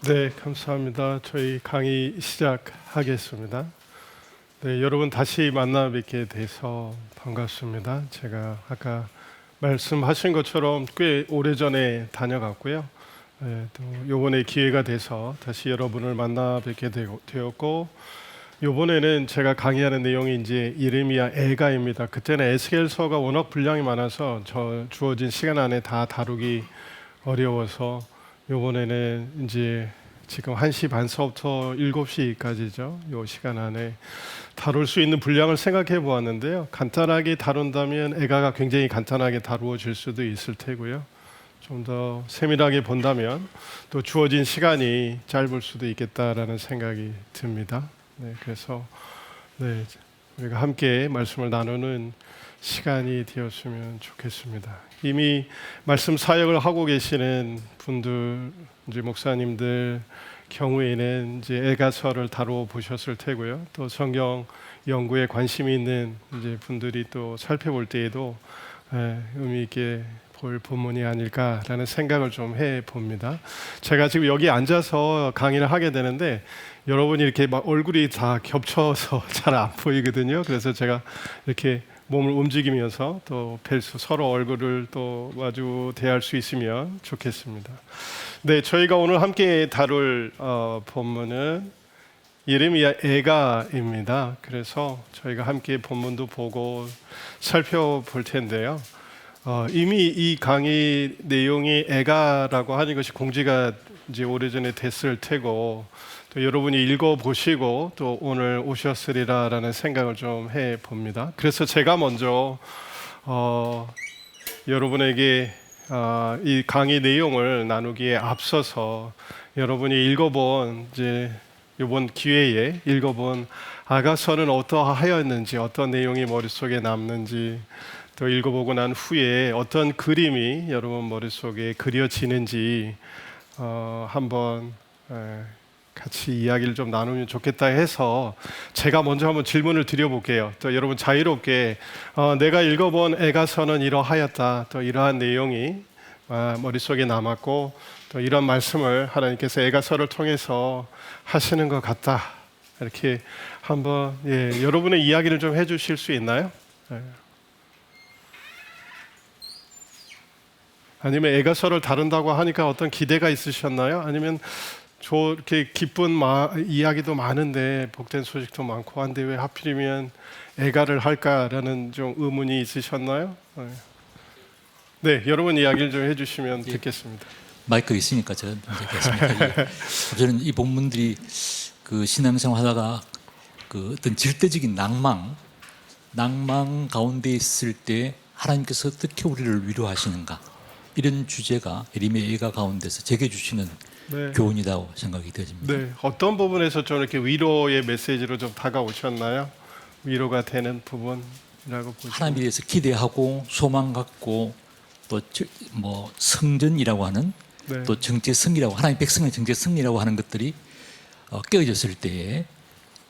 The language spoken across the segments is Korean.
네, 감사합니다. 저희 강의 시작하겠습니다. 네, 여러분 다시 만나 뵙게 돼서 반갑습니다. 제가 아까 말씀하신 것처럼 꽤 오래전에 다녀갔고요. 네, 또 이번에 기회가 돼서 다시 여러분을 만나 뵙게 되었고, 이번에는 제가 강의하는 내용이 이제 예레미야 애가입니다. 그때는 에스겔서가 워낙 분량이 많아서 주어진 시간 안에 다 다루기 어려워서 이번에는 이제 지금 1시 반서부터 7시까지죠. 이 시간 안에 다룰 수 있는 분량을 생각해 보았는데요. 간단하게 다룬다면 애가가 굉장히 간단하게 다루어질 수도 있을 테고요. 좀 더 세밀하게 본다면 또 주어진 시간이 짧을 수도 있겠다라는 생각이 듭니다. 네, 그래서 우리가 함께 말씀을 나누는 시간이 되었으면 좋겠습니다. 이미 말씀 사역을 하고 계시는 분들, 이제 목사님들 경우에는 이제 애가서를 다루어 보셨을 테고요. 또 성경 연구에 관심이 있는 이제 분들이 또 살펴볼 때에도 의미 있게 볼 본문이 아닐까라는 생각을 좀 해 봅니다. 제가 지금 여기 앉아서 강의를 하게 되는데 여러분이 이렇게 막 얼굴이 다 겹쳐서 잘 안 보이거든요. 그래서 제가 이렇게 몸을 움직이면서 또 서로 얼굴을 또 마주 대할 수 있으면 좋겠습니다. 네, 저희가 오늘 함께 다룰 본문은 예레미야 애가입니다. 그래서 저희가 함께 본문도 보고 살펴볼 텐데요. 이미 이 강의 내용이 애가라고 하는 것이 공지가 이제 오래전에 됐을 테고 또 여러분이 읽어보시고 또 오늘 오셨으리라라는 생각을 좀 해봅니다. 그래서 제가 먼저 여러분에게 이 강의 내용을 나누기에 앞서서 여러분이 읽어본 이제 이번 기회에 읽어본 아가서는 어떠하였는지 어떤 내용이 머릿속에 남는지 또 읽어보고 난 후에 어떤 그림이 여러분 머릿속에 그려지는지 한번 같이 이야기를 좀 나누면 좋겠다 해서 제가 먼저 한번 질문을 드려볼게요. 또 여러분 자유롭게 내가 읽어본 애가서는 이러하였다. 또 이러한 내용이 머릿속에 남았고 또 이런 말씀을 하나님께서 애가서를 통해서 하시는 것 같다. 이렇게 한번 여러분의 이야기를 좀 해주실 수 있나요? 아니면 애가서를 다룬다고 하니까 어떤 기대가 있으셨나요? 아니면 이렇게 기쁜 이야기도 많은데 복된 소식도 많고 한데 왜 하필이면 애가를 할까라는 좀 의문이 있으셨나요? 네, 여러분 이야기를 좀 해주시면 듣겠습니다. 마이크 있으니까 저는 됐습니다. 저는 이 본문들이 그 신앙생활 하다가 그 어떤 절대적인 낭망 가운데 있을 때 하나님께서 어떻게 우리를 위로하시는가 이런 주제가 예레미야 애가 가운데서 제게 주시는 교훈이라고 생각이 되집니다. 네, 어떤 부분에서 좀 이렇게 위로의 메시지로 좀 다가오셨나요? 위로가 되는 부분이라고 보시면 하나님에 대해서 기대하고 소망 갖고 또 뭐 성전이라고 하는 또 정체성이라고 하나님 백성의 정체성이라고 하는 것들이 깨어졌을 때에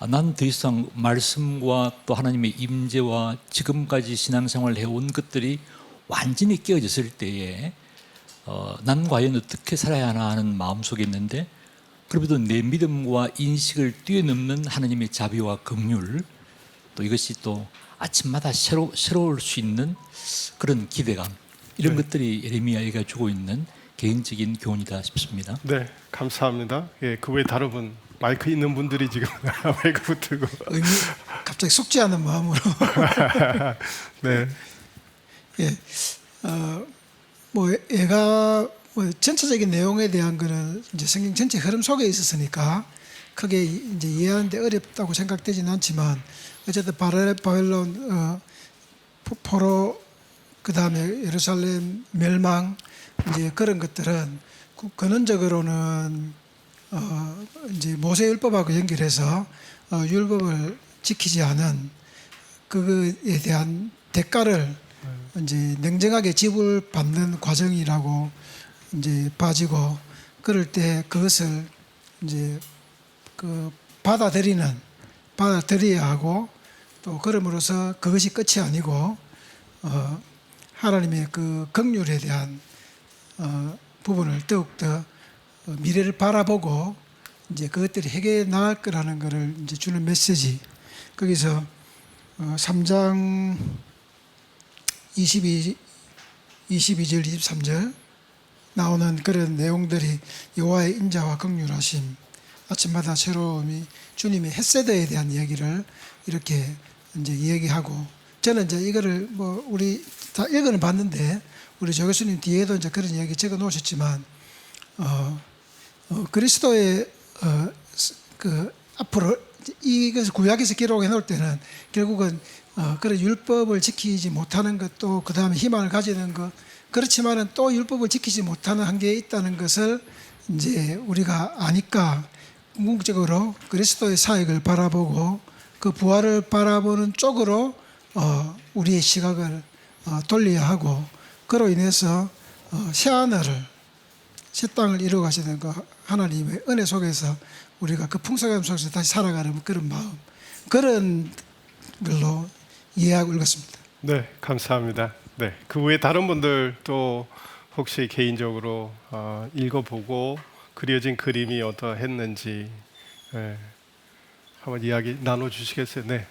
난 더 이상 말씀과 또 하나님의 임재와 지금까지 신앙생활을 해온 것들이 완전히 깨어졌을 때에 난 과연 어떻게 살아야 하나 하는 마음속에 있는데 그럼에도 내 믿음과 인식을 뛰어넘는 하나님의 자비와 긍휼 또 이것이 또 아침마다 새로울 수 있는 그런 기대감 이런 것들이 예레미야 애가 주고 있는 개인적인 교훈이다 싶습니다. 네, 감사합니다. 그 외 다른 분 마이크 있는 분들이 지금 마이크 붙들고 갑자기 속지 않은 마음으로 네. 뭐 애가 뭐 전체적인 내용에 대한 거는 이제 성경 전체 흐름 속에 있었으니까 크게 이제 이해하는데 어렵다고 생각되지는 않지만 어쨌든 바벨론 포로 그 다음에 예루살렘 멸망 이제 그런 것들은 근원적으로는 이제 모세율법하고 연결해서 율법을 지키지 않은 그거에 대한 대가를 이제 냉정하게 지불받는 과정이라고 이제 봐지고 그럴 때 그것을 이제 받아들여야 하고 또 그럼으로써 그것이 끝이 아니고 하나님의 그 긍휼에 대한 부분을 더욱더 미래를 바라보고 이제 그것들이 해결해 나갈 거라는 것을 이제 주는 메시지. 거기서 3장 22절 23절 나오는 그런 내용들이 여호와의 인자와 긍휼하심, 아침마다 새로움이 주님의 헷세대에 대한 이야기를 이렇게 이제 이야기하고, 저는 이제 이거를 뭐 우리 다 읽어는 봤는데 우리 조 교수님 뒤에도 이제 그런 이야기 적어 놓으셨지만 그리스도의 그 앞으로 이것을 구약에서 기록해 놓을 때는 결국은 그런 율법을 지키지 못하는 것도, 그 다음에 희망을 가지는 것, 그렇지만은 또 율법을 지키지 못하는 한계에 있다는 것을 이제 우리가 아니까 궁극적으로 그리스도의 사역을 바라보고 그 부활을 바라보는 쪽으로 우리의 시각을 돌려야 하고, 그로 인해서 새 하늘을, 새 땅을 이루어 가시는 그 하나님의 은혜 속에서 우리가 그 풍성함 속에서 다시 살아가는 그런 마음, 그런 걸로 이해하고 읽었습니다. 네, 감사합니다. 네, 그 외에 다른 분들 또 혹시 개인적으로 읽어보고 그려진 그림이 어떠했는지 한번 이야기 나눠주시겠어요? 네.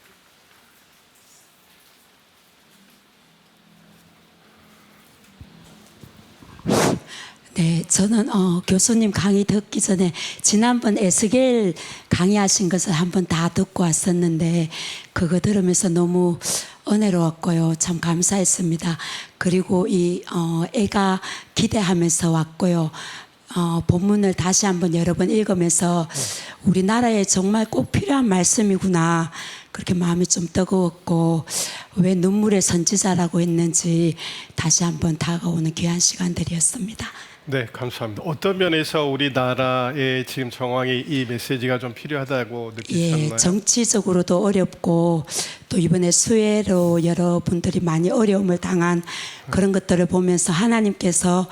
네, 저는 교수님 강의 듣기 전에 지난번 에스겔 강의하신 것을 한번 다 듣고 왔었는데 그거 들으면서 너무 은혜로웠고요. 참 감사했습니다. 그리고 이 애가 기대하면서 왔고요. 본문을 다시 한번 여러 번 읽으면서 우리나라에 정말 꼭 필요한 말씀이구나, 그렇게 마음이 좀 뜨거웠고, 왜 눈물의 선지자라고 했는지 다시 한번 다가오는 귀한 시간들이었습니다. 네, 감사합니다. 어떤 면에서 우리나라의 지금 정황이 이 메시지가 좀 필요하다고 느끼셨나요? 예, 정치적으로도 어렵고 또 이번에 수해로 여러분들이 많이 어려움을 당한 그런 것들을 보면서 하나님께서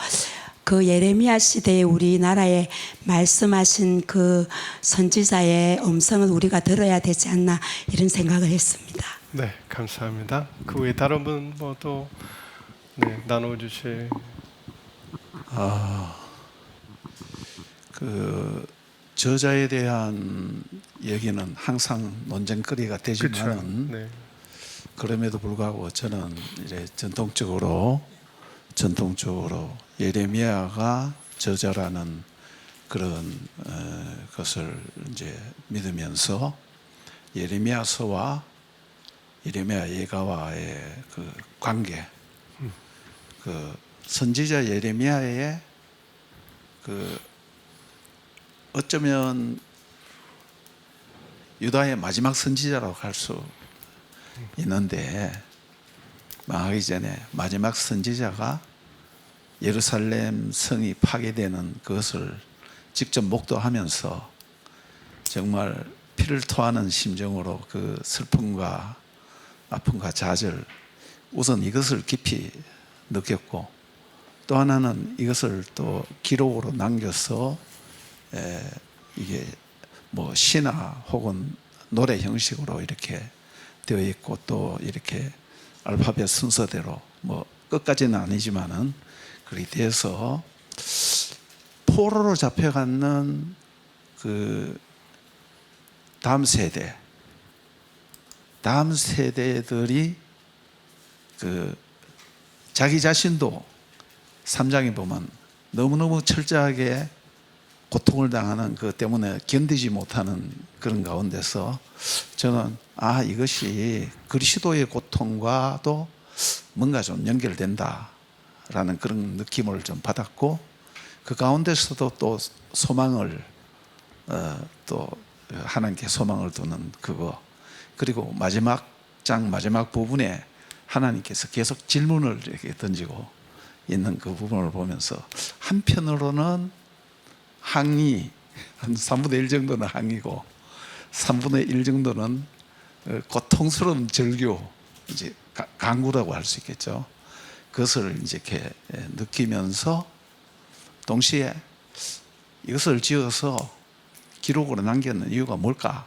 그 예레미야 시대에 우리나라에 말씀하신 그 선지자의 음성을 우리가 들어야 되지 않나, 이런 생각을 했습니다. 네, 감사합니다. 그 외에 다른 분 뭐 또 나눠주실. 그 저자에 대한 얘기는 항상 논쟁거리가 되지만은 네. 그럼에도 불구하고 저는 이제 전통적으로 예레미야가 저자라는 그런 것을 이제 믿으면서 예레미야서와 예레미야 예가와의 그 관계, 그 선지자 예레미야의 그 어쩌면 유다의 마지막 선지자라고 할 수 있는데, 망하기 전에 마지막 선지자가 예루살렘 성이 파괴되는 그것을 직접 목도하면서 정말 피를 토하는 심정으로 그 슬픔과 아픔과 좌절, 우선 이것을 깊이 느꼈고, 또 하나는 이것을 또 기록으로 남겨서 이게 뭐 시나 혹은 노래 형식으로 이렇게 되어 있고, 또 이렇게 알파벳 순서대로 뭐 끝까지는 아니지만은 그렇게 돼서 포로로 잡혀가는 그 다음 세대들이 그 자기 자신도 3장에 보면 너무너무 철저하게 고통을 당하는 그 때문에 견디지 못하는 그런 가운데서 저는 이것이 그리스도의 고통과도 뭔가 좀 연결된다라는 그런 느낌을 좀 받았고, 그 가운데서도 또 소망을 또 하나님께 소망을 두는 그거, 그리고 마지막 장 마지막 부분에 하나님께서 계속 질문을 이렇게 던지고 있는 그 부분을 보면서 한편으로는 항의, 한 3분의 1 정도는 항의고 3분의 1 정도는 고통스러운 절규, 이제 간구라고 할 수 있겠죠. 그것을 이제 이렇게 느끼면서 동시에 이것을 지어서 기록으로 남겼는 이유가 뭘까?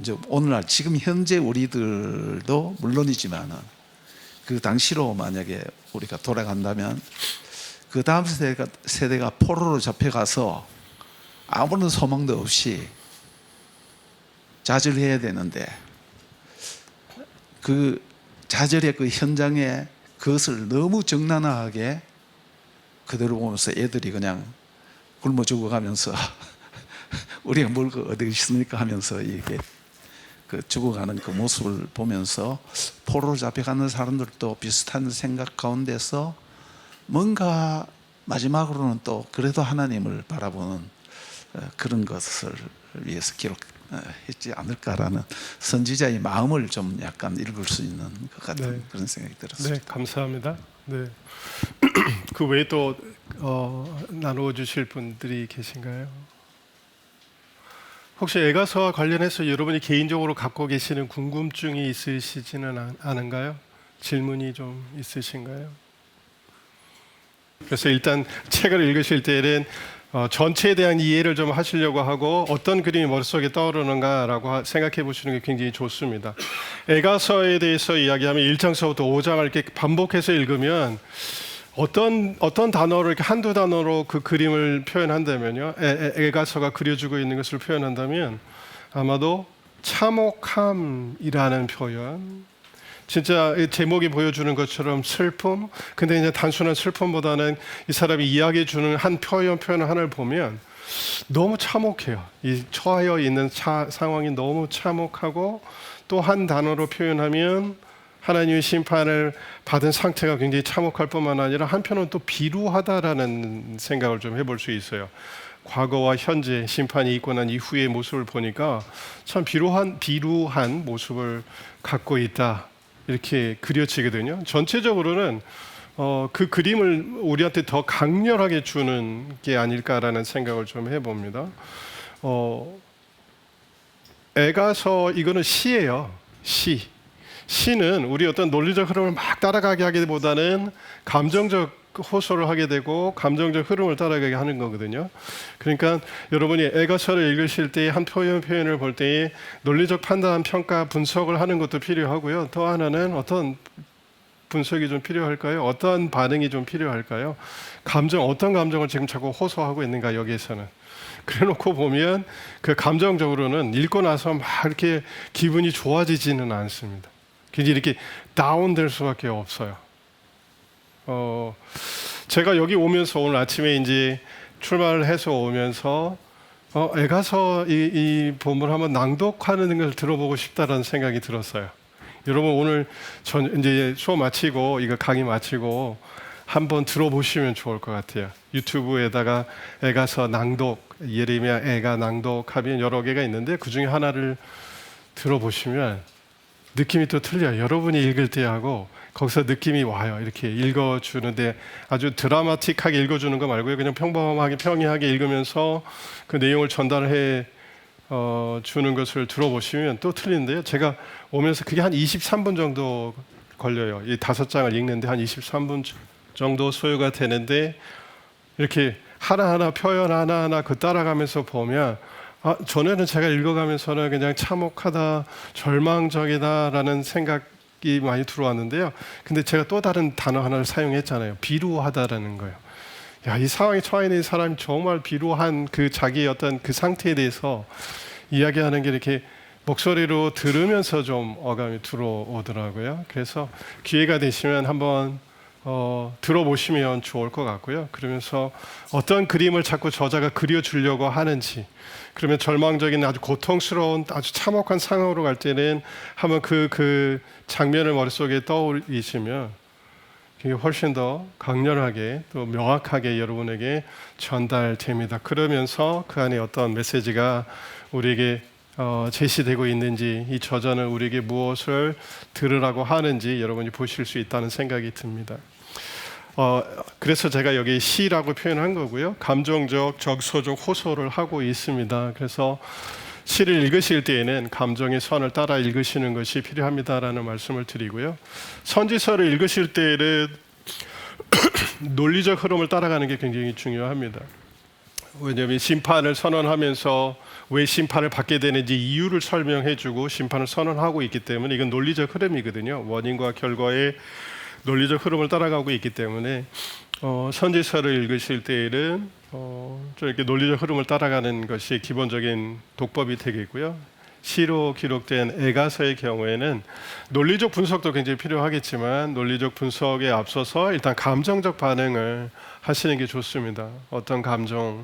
이제 오늘날 지금 현재 우리들도 물론이지만은 그 당시로 만약에 우리가 돌아간다면 그 다음 세대가 포로로 잡혀가서 아무런 소망도 없이 좌절해야 되는데 그 좌절의 그 현장에 그것을 너무 적나라하게 그대로 보면서 애들이 그냥 굶어 죽어가면서 우리가 뭘 어디 있습니까 하면서 이게 그 죽어가는 그 모습을 보면서 포로로 잡혀가는 사람들도 비슷한 생각 가운데서 뭔가 마지막으로는 또 그래도 하나님을 바라보는 그런 것을 위해서 기록했지 않을까라는 선지자의 마음을 좀 약간 읽을 수 있는 것 같은 네. 그런 생각이 들었습니다. 네, 감사합니다. 네. 그 외에 또 나누어 주실 분들이 계신가요? 혹시 애가서와 관련해서 여러분이 개인적으로 갖고 계시는 궁금증이 있으시지는 않은가요? 질문이 좀 있으신가요? 그래서 일단 책을 읽으실 때는 전체에 대한 이해를 좀 하시려고 하고 어떤 그림이 머릿속에 떠오르는가라고 생각해 보시는 게 굉장히 좋습니다. 애가서에 대해서 이야기하면 1장서부터 5장을 이렇게 반복해서 읽으면 어떤 단어를 이렇게 한두 단어로 그 그림을 표현한다면요. 애가서가 그려주고 있는 것을 표현한다면 아마도 참혹함이라는 표현, 진짜 제목이 보여주는 것처럼 슬픔, 근데 이제 단순한 슬픔보다는 이 사람이 이야기해 주는 한 표현 하나를 보면 너무 참혹해요. 이 처하여 있는 상황이 너무 참혹하고 또 한 단어로 표현하면 하나님의 심판을 받은 상태가 굉장히 참혹할 뿐만 아니라 한편은 또 비루하다라는 생각을 좀 해볼 수 있어요. 과거와 현재 심판이 있고 난 이후의 모습을 보니까 참 비루한 모습을 갖고 있다. 이렇게 그려지거든요. 전체적으로는 그 그림을 우리한테 더 강렬하게 주는 게 아닐까라는 생각을 좀 해봅니다. 애가서 이거는 시예요. 시는 우리 어떤 논리적 흐름을 막 따라가게 하기보다는 감정적 호소를 하게 되고 감정적 흐름을 따라가게 하는 거거든요. 그러니까 여러분이 애가서를 읽으실 때 한 표현을 볼 때에 논리적 판단, 평가, 분석을 하는 것도 필요하고요. 또 하나는 어떤 분석이 좀 필요할까요? 어떤 반응이 좀 필요할까요? 어떤 감정을 지금 자꾸 호소하고 있는가 여기에서는. 그래놓고 보면 그 감정적으로는 읽고 나서 막 이렇게 기분이 좋아지지는 않습니다. 굉장히 이렇게 다운될 수밖에 없어요. 제가 여기 오면서 오늘 아침에 이제 출발을 해서 오면서 애가서 이 본문을 한번 낭독하는 걸 들어보고 싶다라는 생각이 들었어요. 여러분 오늘 전 이제 수업 마치고 이거 강의 마치고 한번 들어보시면 좋을 것 같아요. 유튜브에다가 애가서 낭독, 예레미야 애가 낭독하면 여러 개가 있는데 그 중에 하나를 들어보시면 느낌이 또 틀려요. 여러분이 읽을 때하고 거기서 느낌이 와요. 이렇게 읽어주는데 아주 드라마틱하게 읽어주는 거 말고요. 그냥 평범하게 평이하게 읽으면서 그 내용을 전달해 주는 것을 들어보시면 또 틀린데요. 제가 오면서 그게 한 23분 정도 걸려요. 이 5장을 읽는데 한 23분 정도 소요가 되는데 이렇게 하나하나 표현 하나하나 그 따라가면서 보면 전에는 제가 읽어가면서는 그냥 참혹하다, 절망적이다라는 생각이 많이 들어왔는데요. 근데 제가 또 다른 단어 하나를 사용했잖아요. 비루하다라는 거예요. 야, 이 상황에 처해 있는 사람이 정말 비루한 그 자기의 어떤 그 상태에 대해서 이야기하는 게 이렇게 목소리로 들으면서 좀 어감이 들어오더라고요. 그래서 기회가 되시면 한번 들어보시면 좋을 것 같고요. 그러면서 어떤 그림을 자꾸 저자가 그려주려고 하는지, 그러면 절망적인 아주 고통스러운 아주 참혹한 상황으로 갈 때는 한번 그 장면을 머릿속에 떠올리시면 훨씬 더 강렬하게 또 명확하게 여러분에게 전달됩니다. 그러면서 그 안에 어떤 메시지가 우리에게 제시되고 있는지, 이 저자는 우리에게 무엇을 들으라고 하는지 여러분이 보실 수 있다는 생각이 듭니다. 그래서 제가 여기 시라고 표현한 거고요. 감정적, 적소적 호소를 하고 있습니다. 그래서 시를 읽으실 때에는 감정의 선을 따라 읽으시는 것이 필요합니다라는 말씀을 드리고요. 선지서를 읽으실 때에는 논리적 흐름을 따라가는 게 굉장히 중요합니다. 왜냐하면 심판을 선언하면서 왜 심판을 받게 되는지 이유를 설명해주고 심판을 선언하고 있기 때문에 이건 논리적 흐름이거든요. 원인과 결과의 논리적 흐름을 따라가고 있기 때문에 선지서를 읽으실 때에는 좀 이렇게 논리적 흐름을 따라가는 것이 기본적인 독법이 되겠고요. 시로 기록된 에가서의 경우에는 논리적 분석도 굉장히 필요하겠지만 논리적 분석에 앞서서 일단 감정적 반응을 하시는 게 좋습니다. 어떤 감정을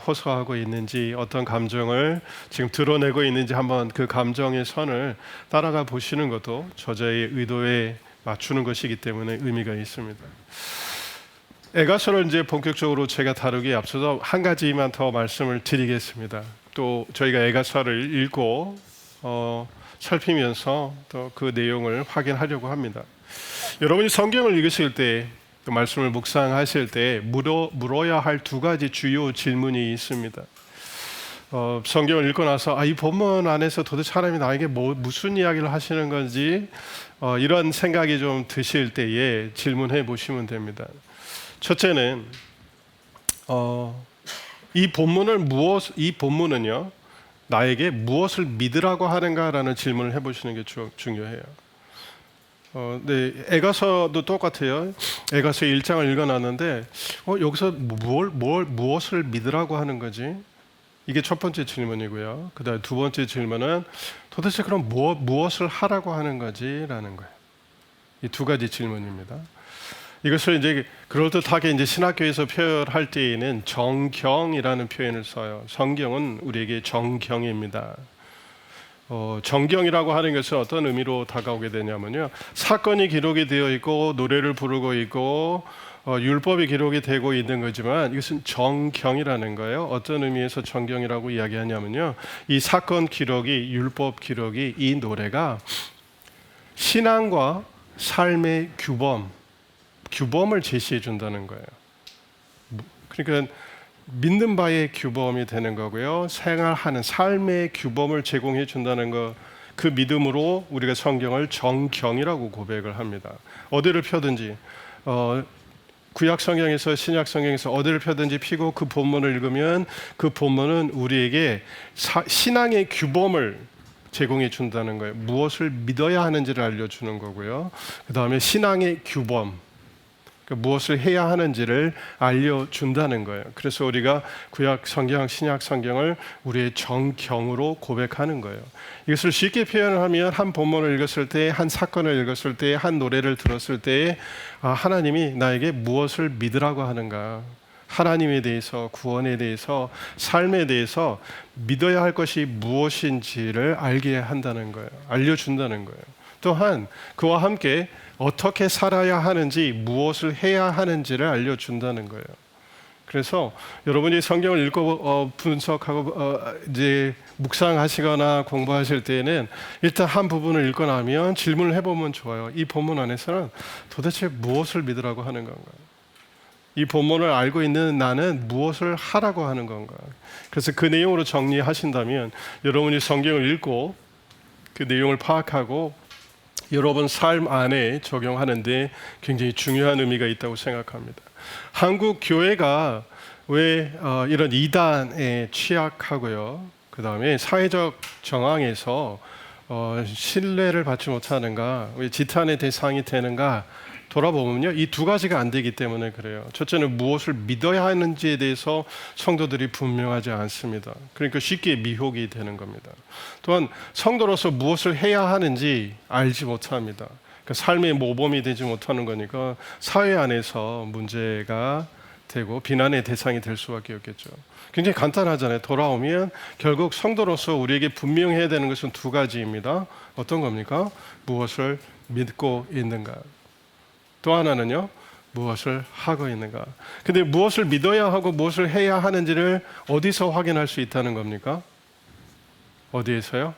호소하고 있는지, 어떤 감정을 지금 드러내고 있는지 한번 그 감정의 선을 따라가 보시는 것도 저자의 의도에 맞추는 것이기 때문에 의미가 있습니다. 에가서를 이제 본격적으로 제가 다루기에 앞서서 한 가지만 더 말씀을 드리겠습니다. 또 저희가 에가서를 읽고 살피면서 또 그 내용을 확인하려고 합니다. 여러분이 성경을 읽으실 때, 또 말씀을 묵상하실 때 물어야 할 두 가지 주요 질문이 있습니다. 성경을 읽고 나서 이 본문 안에서 도대체 하나님이 나에게 무슨 이야기를 하시는 건지 이런 생각이 좀 드실 때에 질문해 보시면 됩니다. 첫째는 이 본문은요 나에게 무엇을 믿으라고 하는가라는 질문을 해보시는 게 중요해요. 네, 에가서도 똑같아요. 에가서 1장을 읽어놨는데 여기서 무엇을 믿으라고 하는 거지? 이게 첫 번째 질문이고요. 그다음 두 번째 질문은 도대체 그럼 무엇을 하라고 하는 거지라는 거예요. 이 두 가지 질문입니다. 이것을 이제 그럴듯하게 이제 신학교에서 표현할 때에는 정경이라는 표현을 써요. 성경은 우리에게 정경입니다. 정경이라고 하는 것은 어떤 의미로 다가오게 되냐면요. 사건이 기록이 되어 있고 노래를 부르고 있고 율법이 기록이 되고 있는 거지만 이것은 정경이라는 거예요. 어떤 의미에서 정경이라고 이야기하냐면요. 이 사건 기록이, 율법 기록이, 이 노래가 신앙과 삶의 규범을 제시해 준다는 거예요. 그러니까 믿는 바의 규범이 되는 거고요. 생활하는 삶의 규범을 제공해 준다는 것, 그 믿음으로 우리가 성경을 정경이라고 고백을 합니다. 어디를 펴든지 구약 성경에서 신약 성경에서 어디를 펴든지 피고 그 본문을 읽으면 그 본문은 우리에게 신앙의 규범을 제공해 준다는 거예요. 무엇을 믿어야 하는지를 알려주는 거고요. 그 다음에 신앙의 규범, 무엇을 해야 하는지를 알려준다는 거예요. 그래서 우리가 구약 성경, 신약 성경을 우리의 정경으로 고백하는 거예요. 이것을 쉽게 표현을 하면 한 본문을 읽었을 때, 한 사건을 읽었을 때, 한 노래를 들었을 때 하나님이 나에게 무엇을 믿으라고 하는가, 하나님에 대해서, 구원에 대해서, 삶에 대해서 믿어야 할 것이 무엇인지를 알게 한다는 거예요. 알려준다는 거예요. 또한 그와 함께 어떻게 살아야 하는지, 무엇을 해야 하는지를 알려준다는 거예요. 그래서 여러분이 성경을 읽고 분석하고 이제 묵상하시거나 공부하실 때에는 일단 한 부분을 읽고 나면 질문을 해보면 좋아요. 이 본문 안에서는 도대체 무엇을 믿으라고 하는 건가? 이 본문을 알고 있는 나는 무엇을 하라고 하는 건가? 그래서 그 내용으로 정리하신다면 여러분이 성경을 읽고 그 내용을 파악하고 여러분 삶 안에 적용하는데 굉장히 중요한 의미가 있다고 생각합니다. 한국 교회가 왜 이런 이단에 취약하고요, 그 다음에 사회적 정황에서 신뢰를 받지 못하는가, 왜 지탄의 대상이 되는가 돌아보면요, 이 두 가지가 안 되기 때문에 그래요. 첫째는 무엇을 믿어야 하는지에 대해서 성도들이 분명하지 않습니다. 그러니까 쉽게 미혹이 되는 겁니다. 또한 성도로서 무엇을 해야 하는지 알지 못합니다. 그러니까 삶의 모범이 되지 못하는 거니까 사회 안에서 문제가 되고 비난의 대상이 될 수밖에 없겠죠. 굉장히 간단하잖아요. 돌아오면 결국 성도로서 우리에게 분명해야 되는 것은 두 가지입니다. 어떤 겁니까? 무엇을 믿고 있는가. 또 하나는요, 무엇을 하고 있는가. 근데 무엇을 믿어야 하고 무엇을 해야 하는지를 어디서 확인할 수 있다는 겁니까? 어디에서요?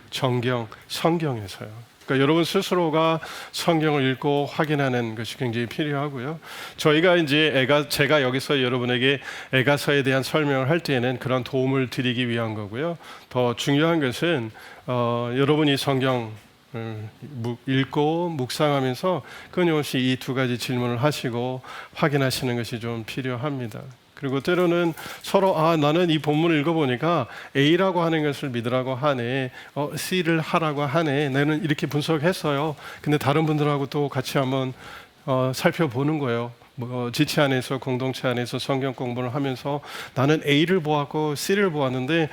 정경, 성경에서요. 그러니까 여러분 스스로가 성경을 읽고 확인하는 것이 굉장히 필요하고요. 저희가 이제 제가 여기서 여러분에게 에가서에 대한 설명을 할 때에는 그런 도움을 드리기 위한 거고요. 더 중요한 것은 여러분이 성경 읽고 묵상하면서 끊임없이 이 두 가지 질문을 하시고 확인하시는 것이 좀 필요합니다. 그리고 때로는 서로 나는 이 본문을 읽어보니까 A라고 하는 것을 믿으라고 하네, C를 하라고 하네, 나는 이렇게 분석했어요. 근데 다른 분들하고 또 같이 한번 살펴보는 거예요. 뭐 지체 안에서 공동체 안에서 성경 공부를 하면서 나는 A를 보았고 C를 보았는데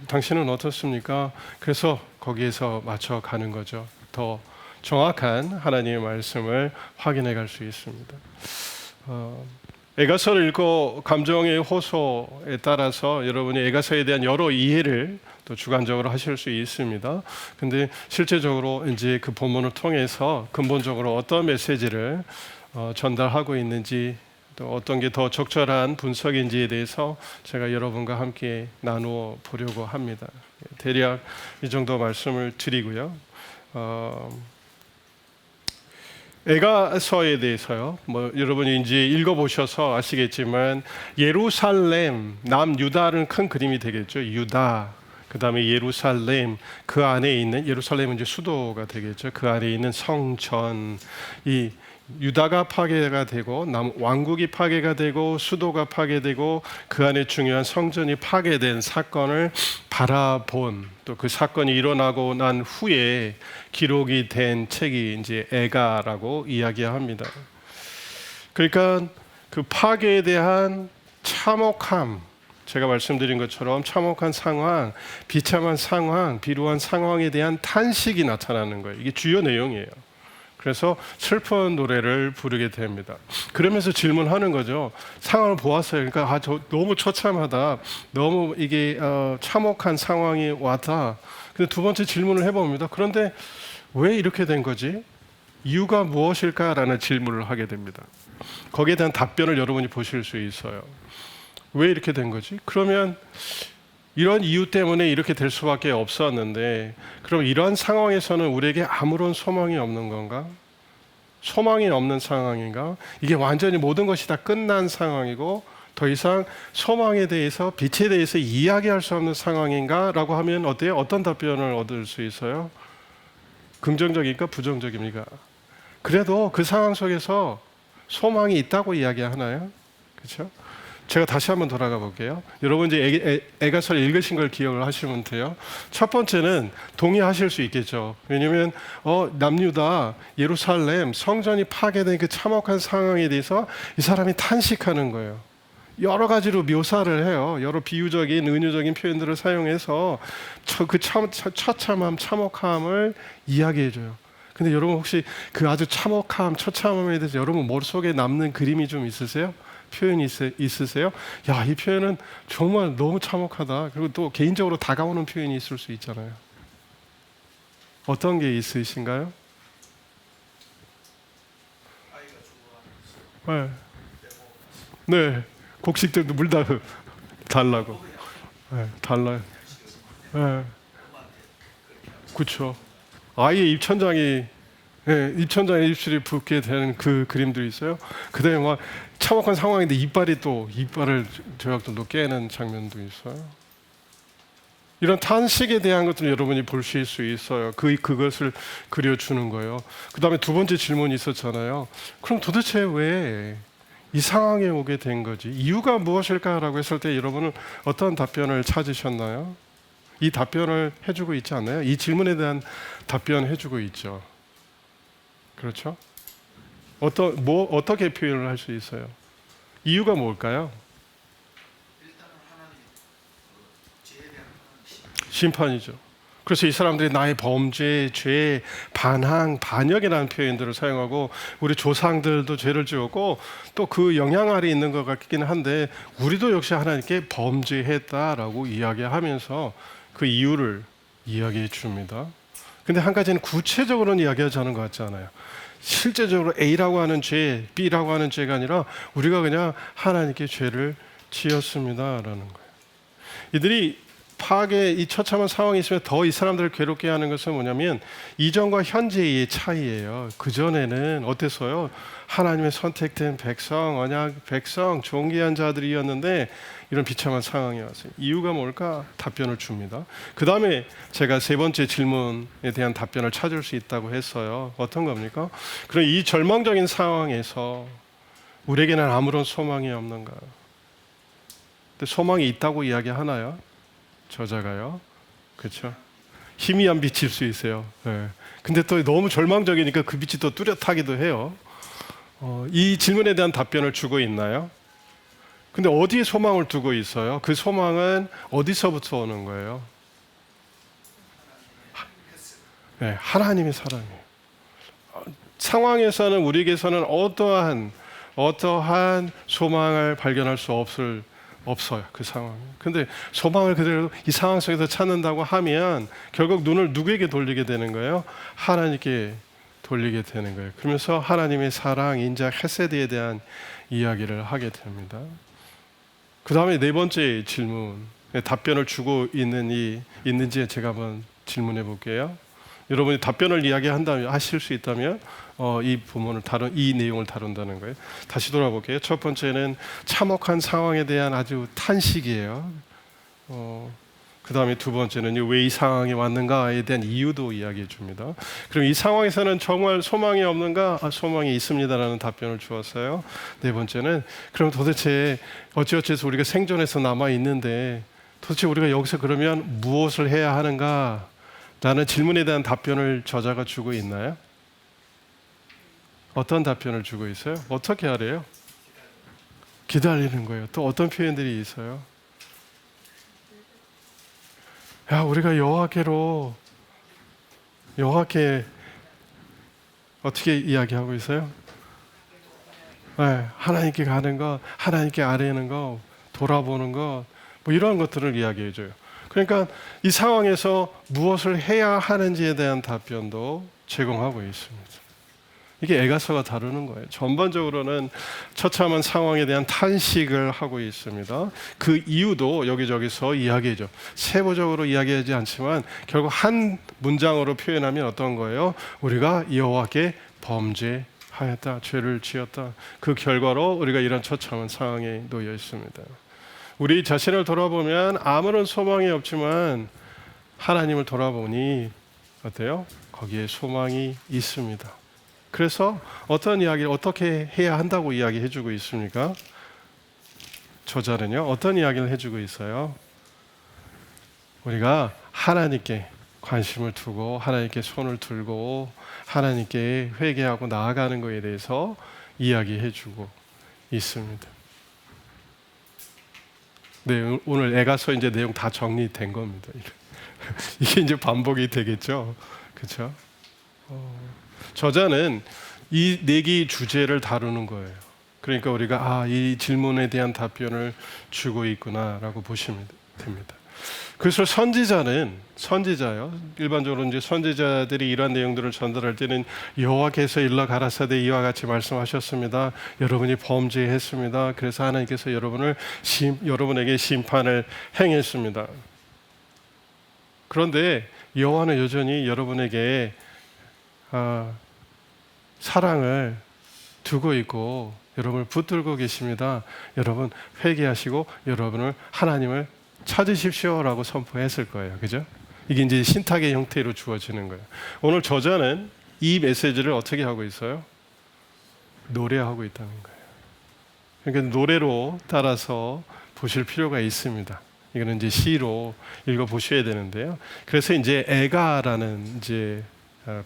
당신은 어떻습니까? 그래서 거기에서 맞춰 가는 거죠. 더 정확한 하나님의 말씀을 확인해 갈 수 있습니다. 에가서를 읽고 감정의 호소에 따라서 여러분이 에가서에 대한 여러 이해를 또 주관적으로 하실 수 있습니다. 근데 실제적으로 이제 그 본문을 통해서 근본적으로 어떤 메시지를 전달하고 있는지 또 어떤 게 더 적절한 분석인지에 대해서 제가 여러분과 함께 나누어 보려고 합니다. 대략 이 정도 말씀을 드리고요. 에가서에 대해서요. 뭐 여러분이 이제 읽어보셔서 아시겠지만 예루살렘, 남유다는 큰 그림이 되겠죠. 유다, 그 다음에 예루살렘, 그 안에 있는 예루살렘은 이제 수도가 되겠죠. 그 안에 있는 성전, 이 유다가 파괴가 되고 왕국이 파괴가 되고 수도가 파괴되고 그 안에 중요한 성전이 파괴된 사건을 바라본 또 그 사건이 일어나고 난 후에 기록이 된 책이 이제 에가라고 이야기합니다. 그러니까 그 파괴에 대한 참혹함, 제가 말씀드린 것처럼 참혹한 상황, 비참한 상황, 비루한 상황에 대한 탄식이 나타나는 거예요. 이게 주요 내용이에요. 그래서 슬픈 노래를 부르게 됩니다. 그러면서 질문하는 거죠. 상황을 보았어요. 그러니까 저 너무 처참하다. 너무 이게 참혹한 상황이 왔다. 근데 두 번째 질문을 해봅니다. 그런데 왜 이렇게 된 거지? 이유가 무엇일까라는 질문을 하게 됩니다. 거기에 대한 답변을 여러분이 보실 수 있어요. 왜 이렇게 된 거지? 그러면 이런 이유 때문에 이렇게 될 수밖에 없었는데 그럼 이런 상황에서는 우리에게 아무런 소망이 없는 건가? 소망이 없는 상황인가? 이게 완전히 모든 것이 다 끝난 상황이고 더 이상 소망에 대해서 빛에 대해서 이야기할 수 없는 상황인가? 라고 하면 어때요? 어떤 답변을 얻을 수 있어요? 긍정적입니까? 부정적입니까? 그래도 그 상황 속에서 소망이 있다고 이야기하나요? 그렇죠? 제가 다시 한번 돌아가 볼게요. 여러분 이제 에가서를 읽으신 걸 기억을 하시면 돼요. 첫 번째는 동의하실 수 있겠죠. 왜냐하면 남유다, 예루살렘, 성전이 파괴된 그 참혹한 상황에 대해서 이 사람이 탄식하는 거예요. 여러 가지로 묘사를 해요. 여러 비유적인, 은유적인 표현들을 사용해서 그 처참함, 참혹함을 이야기해줘요. 근데 여러분 혹시 그 아주 참혹함, 처참함에 대해서 여러분 머릿속에 남는 그림이 좀 있으세요? 표현이 있으세요? 야, 이 표현은 정말 너무 참혹하다. 그리고 또 개인적으로 다가오는 표현이 있을 수 있잖아요. 어떤 게 있으신가요? 네. 네. 곡식들도 물 달라고. 네, 달라요. 네. 그렇죠. 아이의 입천장에 입술이 붓게 되는 그 그림들이 있어요. 그다음에 막 참혹한 상황인데 이빨을 조약돌로 깨는 장면도 있어요. 이런 탄식에 대한 것들은 여러분이 보실 수 있어요. 그것을 그려주는 거예요. 그다음에 두 번째 질문이 있었잖아요. 그럼 도대체 왜 이 상황에 오게 된 거지? 이유가 무엇일까라고 했을 때 여러분은 어떤 답변을 찾으셨나요? 이 답변을 해주고 있지 않나요? 이 질문에 대한 답변 해주고 있죠. 그렇죠? 어떻게 표현을 할 수 있어요? 이유가 뭘까요? 심판이죠. 그래서 이 사람들이 나의 범죄, 죄, 반항, 반역이라는 표현들을 사용하고 우리 조상들도 죄를 지었고 또 그 영향 아래 있는 것 같긴 한데 우리도 역시 하나님께 범죄했다라고 이야기하면서 그 이유를 이야기해 줍니다. 근데 한 가지는 구체적으로는 이야기하지 않은 것 같지 않아요. 실제적으로 A라고 하는 죄, B라고 하는 죄가 아니라 우리가 그냥 하나님께 죄를 지었습니다라는 거예요. 이들이 이 처참한 상황이 있으면 더 이 사람들을 괴롭게 하는 것은 뭐냐면 이전과 현재의 차이예요. 그전에는 어땠어요? 하나님의 선택된 백성, 언약 백성, 존귀한 자들이었는데 이런 비참한 상황이 왔어요. 이유가 뭘까? 답변을 줍니다. 그 다음에 제가 세 번째 질문에 대한 답변을 찾을 수 있다고 했어요. 어떤 겁니까? 그럼 이 절망적인 상황에서 우리에게는 아무런 소망이 없는가? 근데 소망이 있다고 이야기하나요? 저자가요. 그렇죠? 희미한 빛일 수 있어요. 네. 근데 또 너무 절망적이니까 그 빛이 또 뚜렷하기도 해요. 이 질문에 대한 답변을 주고 있나요? 근데 어디에 소망을 두고 있어요? 그 소망은 어디서부터 오는 거예요? 네, 하나님의 사랑이에요. 상황에서는 우리에게서는 어떠한 소망을 발견할 수 없어요. 그 상황. 근데 소망을 그대로 이 상황 속에서 찾는다고 하면 결국 눈을 누구에게 돌리게 되는 거예요? 하나님께 돌리게 되는 거예요. 그러면서 하나님의 사랑, 인자, 헤세드에 대한 이야기를 하게 됩니다. 그 다음에 네 번째 질문, 답변을 주고 있는지 제가 한번 질문해 볼게요. 여러분이 답변을 이야기한다면, 하실 수 있다면 이 내용을 다룬다는 거예요. 다시 돌아볼게요. 첫 번째는 참혹한 상황에 대한 아주 탄식이에요. 그 다음에 두 번째는 왜 이 상황이 왔는가에 대한 이유도 이야기해 줍니다. 그럼 이 상황에서는 정말 소망이 없는가? 소망이 있습니다라는 답변을 주었어요. 네 번째는 그럼 도대체 어찌어찌해서 우리가 생존해서 남아 있는데 도대체 우리가 여기서 그러면 무엇을 해야 하는가? 라는 질문에 대한 답변을 저자가 주고 있나요? 어떤 답변을 주고 있어요? 어떻게 하래요? 기다리는 거예요. 또 어떤 표현들이 있어요? 우리가 여호와께 어떻게 이야기하고 있어요? 네, 하나님께 가는 것, 하나님께 아뢰는 것, 돌아보는 것, 뭐 이런 것들을 이야기해 줘요. 그러니까 이 상황에서 무엇을 해야 하는지에 대한 답변도 제공하고 있습니다. 이게 에가서가 다루는 거예요. 전반적으로는 처참한 상황에 대한 탄식을 하고 있습니다. 그 이유도 여기저기서 이야기해줘. 세부적으로 이야기하지 않지만 결국 한 문장으로 표현하면 어떤 거예요? 우리가 여호와께 범죄하였다, 죄를 지었다. 그 결과로 우리가 이런 처참한 상황에 놓여 있습니다. 우리 자신을 돌아보면 아무런 소망이 없지만 하나님을 돌아보니 어때요? 거기에 소망이 있습니다. 그래서 어떤 이야기를 어떻게 해야 한다고 이야기해 주고 있습니까? 저자는요, 어떤 이야기를 해주고 있어요? 우리가 하나님께 관심을 두고 하나님께 손을 들고 하나님께 회개하고 나아가는 것에 대해서 이야기해 주고 있습니다. 네, 오늘 에가서 이제 내용 다 정리된 겁니다. 이게 이제 반복이 되겠죠, 그렇죠? 저자는 이 네 개의 주제를 다루는 거예요. 그러니까 우리가 이 질문에 대한 답변을 주고 있구나라고 보시면 됩니다. 그래서 선지자요. 일반적으로 이제 선지자들이 이러한 내용들을 전달할 때는 여호와께서 일러 가라사대 이와 같이 말씀하셨습니다. 여러분이 범죄했습니다. 그래서 하나님께서 여러분에게 심판을 행했습니다. 그런데 여호와는 여전히 여러분에게 사랑을 두고 있고 여러분을 붙들고 계십니다. 여러분 회개하시고 여러분을 하나님을 찾으십시오라고 선포했을 거예요. 그죠? 이게 이제 신탁의 형태로 주어지는 거예요. 오늘 저자는 이 메시지를 어떻게 하고 있어요? 노래하고 있다는 거예요. 그러니까 노래로 따라서 보실 필요가 있습니다. 이거는 이제 시로 읽어 보셔야 되는데요. 그래서 이제 애가라는 이제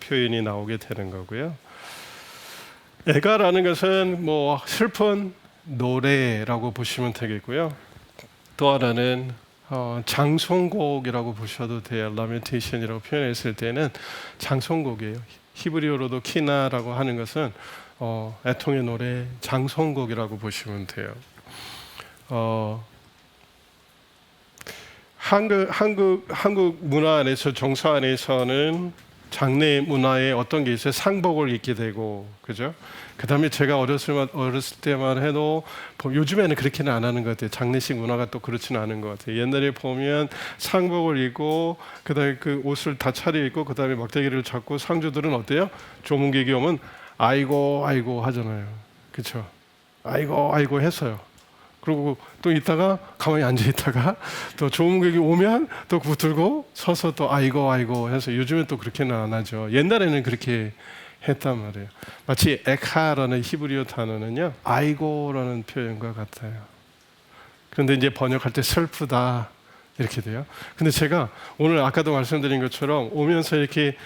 표현이 나오게 되는 거고요. 애가라는 것은 뭐 슬픈 노래라고 보시면 되겠고요. 또 하나는 장송곡이라고 보셔도 돼요. 라멘테이션이라고 표현했을 때는 장송곡이에요. 히브리어로도 키나라고 하는 것은 애통의 노래, 장송곡이라고 보시면 돼요. 한국 문화 안에서 정서 안에서는 장례 문화에 어떤 게 있어요? 상복을 입게 되고, 그죠? 그 다음에 제가 어렸을 때만 해도 요즘에는 그렇게는 안 하는 것 같아요. 장례식 문화가 또 그렇지는 않은 것 같아요. 옛날에 보면 상복을 입고 그 다음에 그 옷을 다 차려입고 그 다음에 막대기를 잡고 상주들은 어때요? 조문객이 오면 아이고 아이고 하잖아요. 그렇죠? 아이고 아이고 했어요. 그리고 또 있다가 가만히 앉아 있다가 또 조문객이 오면 또 붙들고 서서 또 아이고 아이고 해서 요즘엔 또 그렇게는 안 하죠. 옛날에는 그렇게 했단 말이에요. 마치 에카라는 히브리어 단어는요, 아이고라는 표현과 같아요. 그런데 이제 번역할 때 슬프다 이렇게 돼요. 근데 제가 오늘 아까도 말씀드린 것처럼 오면서 이렇게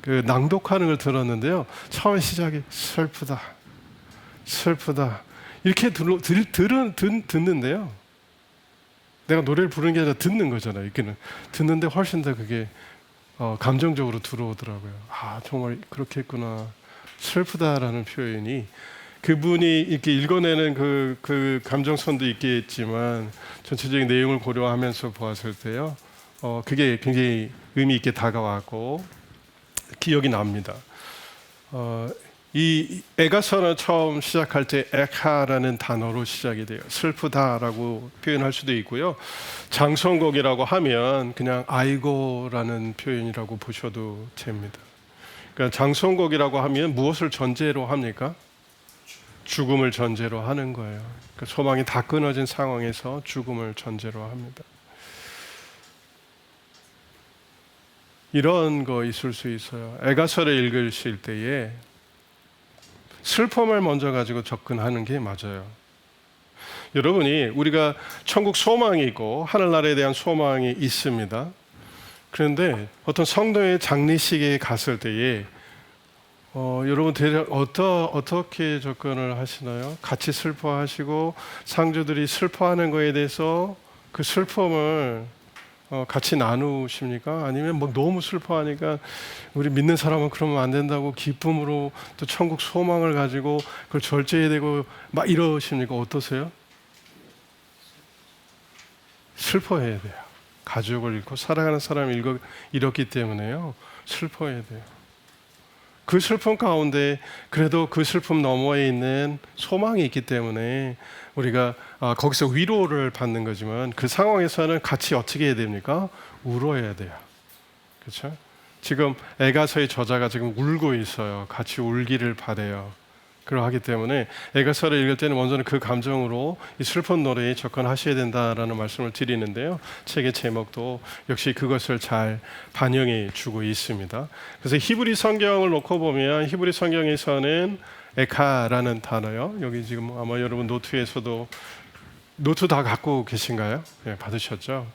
그 낭독하는 걸 들었는데요. 처음 시작이 슬프다. 슬프다. 이렇게 듣는데요. 내가 노래를 부르는 게 아니라 듣는 거잖아요. 이렇게는 듣는데 훨씬 더 그게 감정적으로 들어오더라고요. 아, 정말 그렇겠구나. 슬프다라는 표현이 그분이 이렇게 읽어내는 그 감정선도 있겠지만 전체적인 내용을 고려하면서 보았을 때요, 그게 굉장히 의미 있게 다가왔고 기억이 납니다. 이 에가서는 처음 시작할 때 에카라는 단어로 시작이 돼요. 슬프다라고 표현할 수도 있고요. 장성곡이라고 하면 그냥 아이고라는 표현이라고 보셔도 됩니다. 그러니까 장성곡이라고 하면 무엇을 전제로 합니까? 죽음을 전제로 하는 거예요. 그러니까 소망이 다 끊어진 상황에서 죽음을 전제로 합니다. 이런 거 있을 수 있어요. 에가서를 읽으실 때에 슬픔을 먼저 가지고 접근하는 게 맞아요. 여러분이 우리가 천국 소망이 있고 하늘나라에 대한 소망이 있습니다. 그런데 어떤 성도의 장례식에 갔을 때에 여러분 대략 어떻게 접근을 하시나요? 같이 슬퍼하시고 상주들이 슬퍼하는 거에 대해서 그 슬픔을 같이 나누십니까? 아니면 뭐 너무 슬퍼하니까 우리 믿는 사람은 그러면 안 된다고 기쁨으로 또 천국 소망을 가지고 그걸 절제해야 되고 막 이러십니까? 어떠세요? 슬퍼해야 돼요. 가족을 잃고 살아가는 사람을 잃었기 때문에요. 슬퍼해야 돼요. 그 슬픔 가운데 그래도 그 슬픔 너머에 있는 소망이 있기 때문에 우리가 거기서 위로를 받는 거지만 그 상황에서는 같이 어떻게 해야 됩니까? 울어야 돼요. 그렇죠? 지금 에가서의 저자가 지금 울고 있어요. 같이 울기를 바래요. 그러하기 때문에 에가서를 읽을 때는 먼저는 그 감정으로 이 슬픈 노래에 접근하셔야 된다라는 말씀을 드리는데요. 책의 제목도 역시 그것을 잘 반영해 주고 있습니다. 그래서 히브리 성경을 놓고 보면 히브리 성경에서는 에카라는 단어요. 여기 지금 아마 여러분 노트에서도 노트 다 갖고 계신가요? 네, 받으셨죠?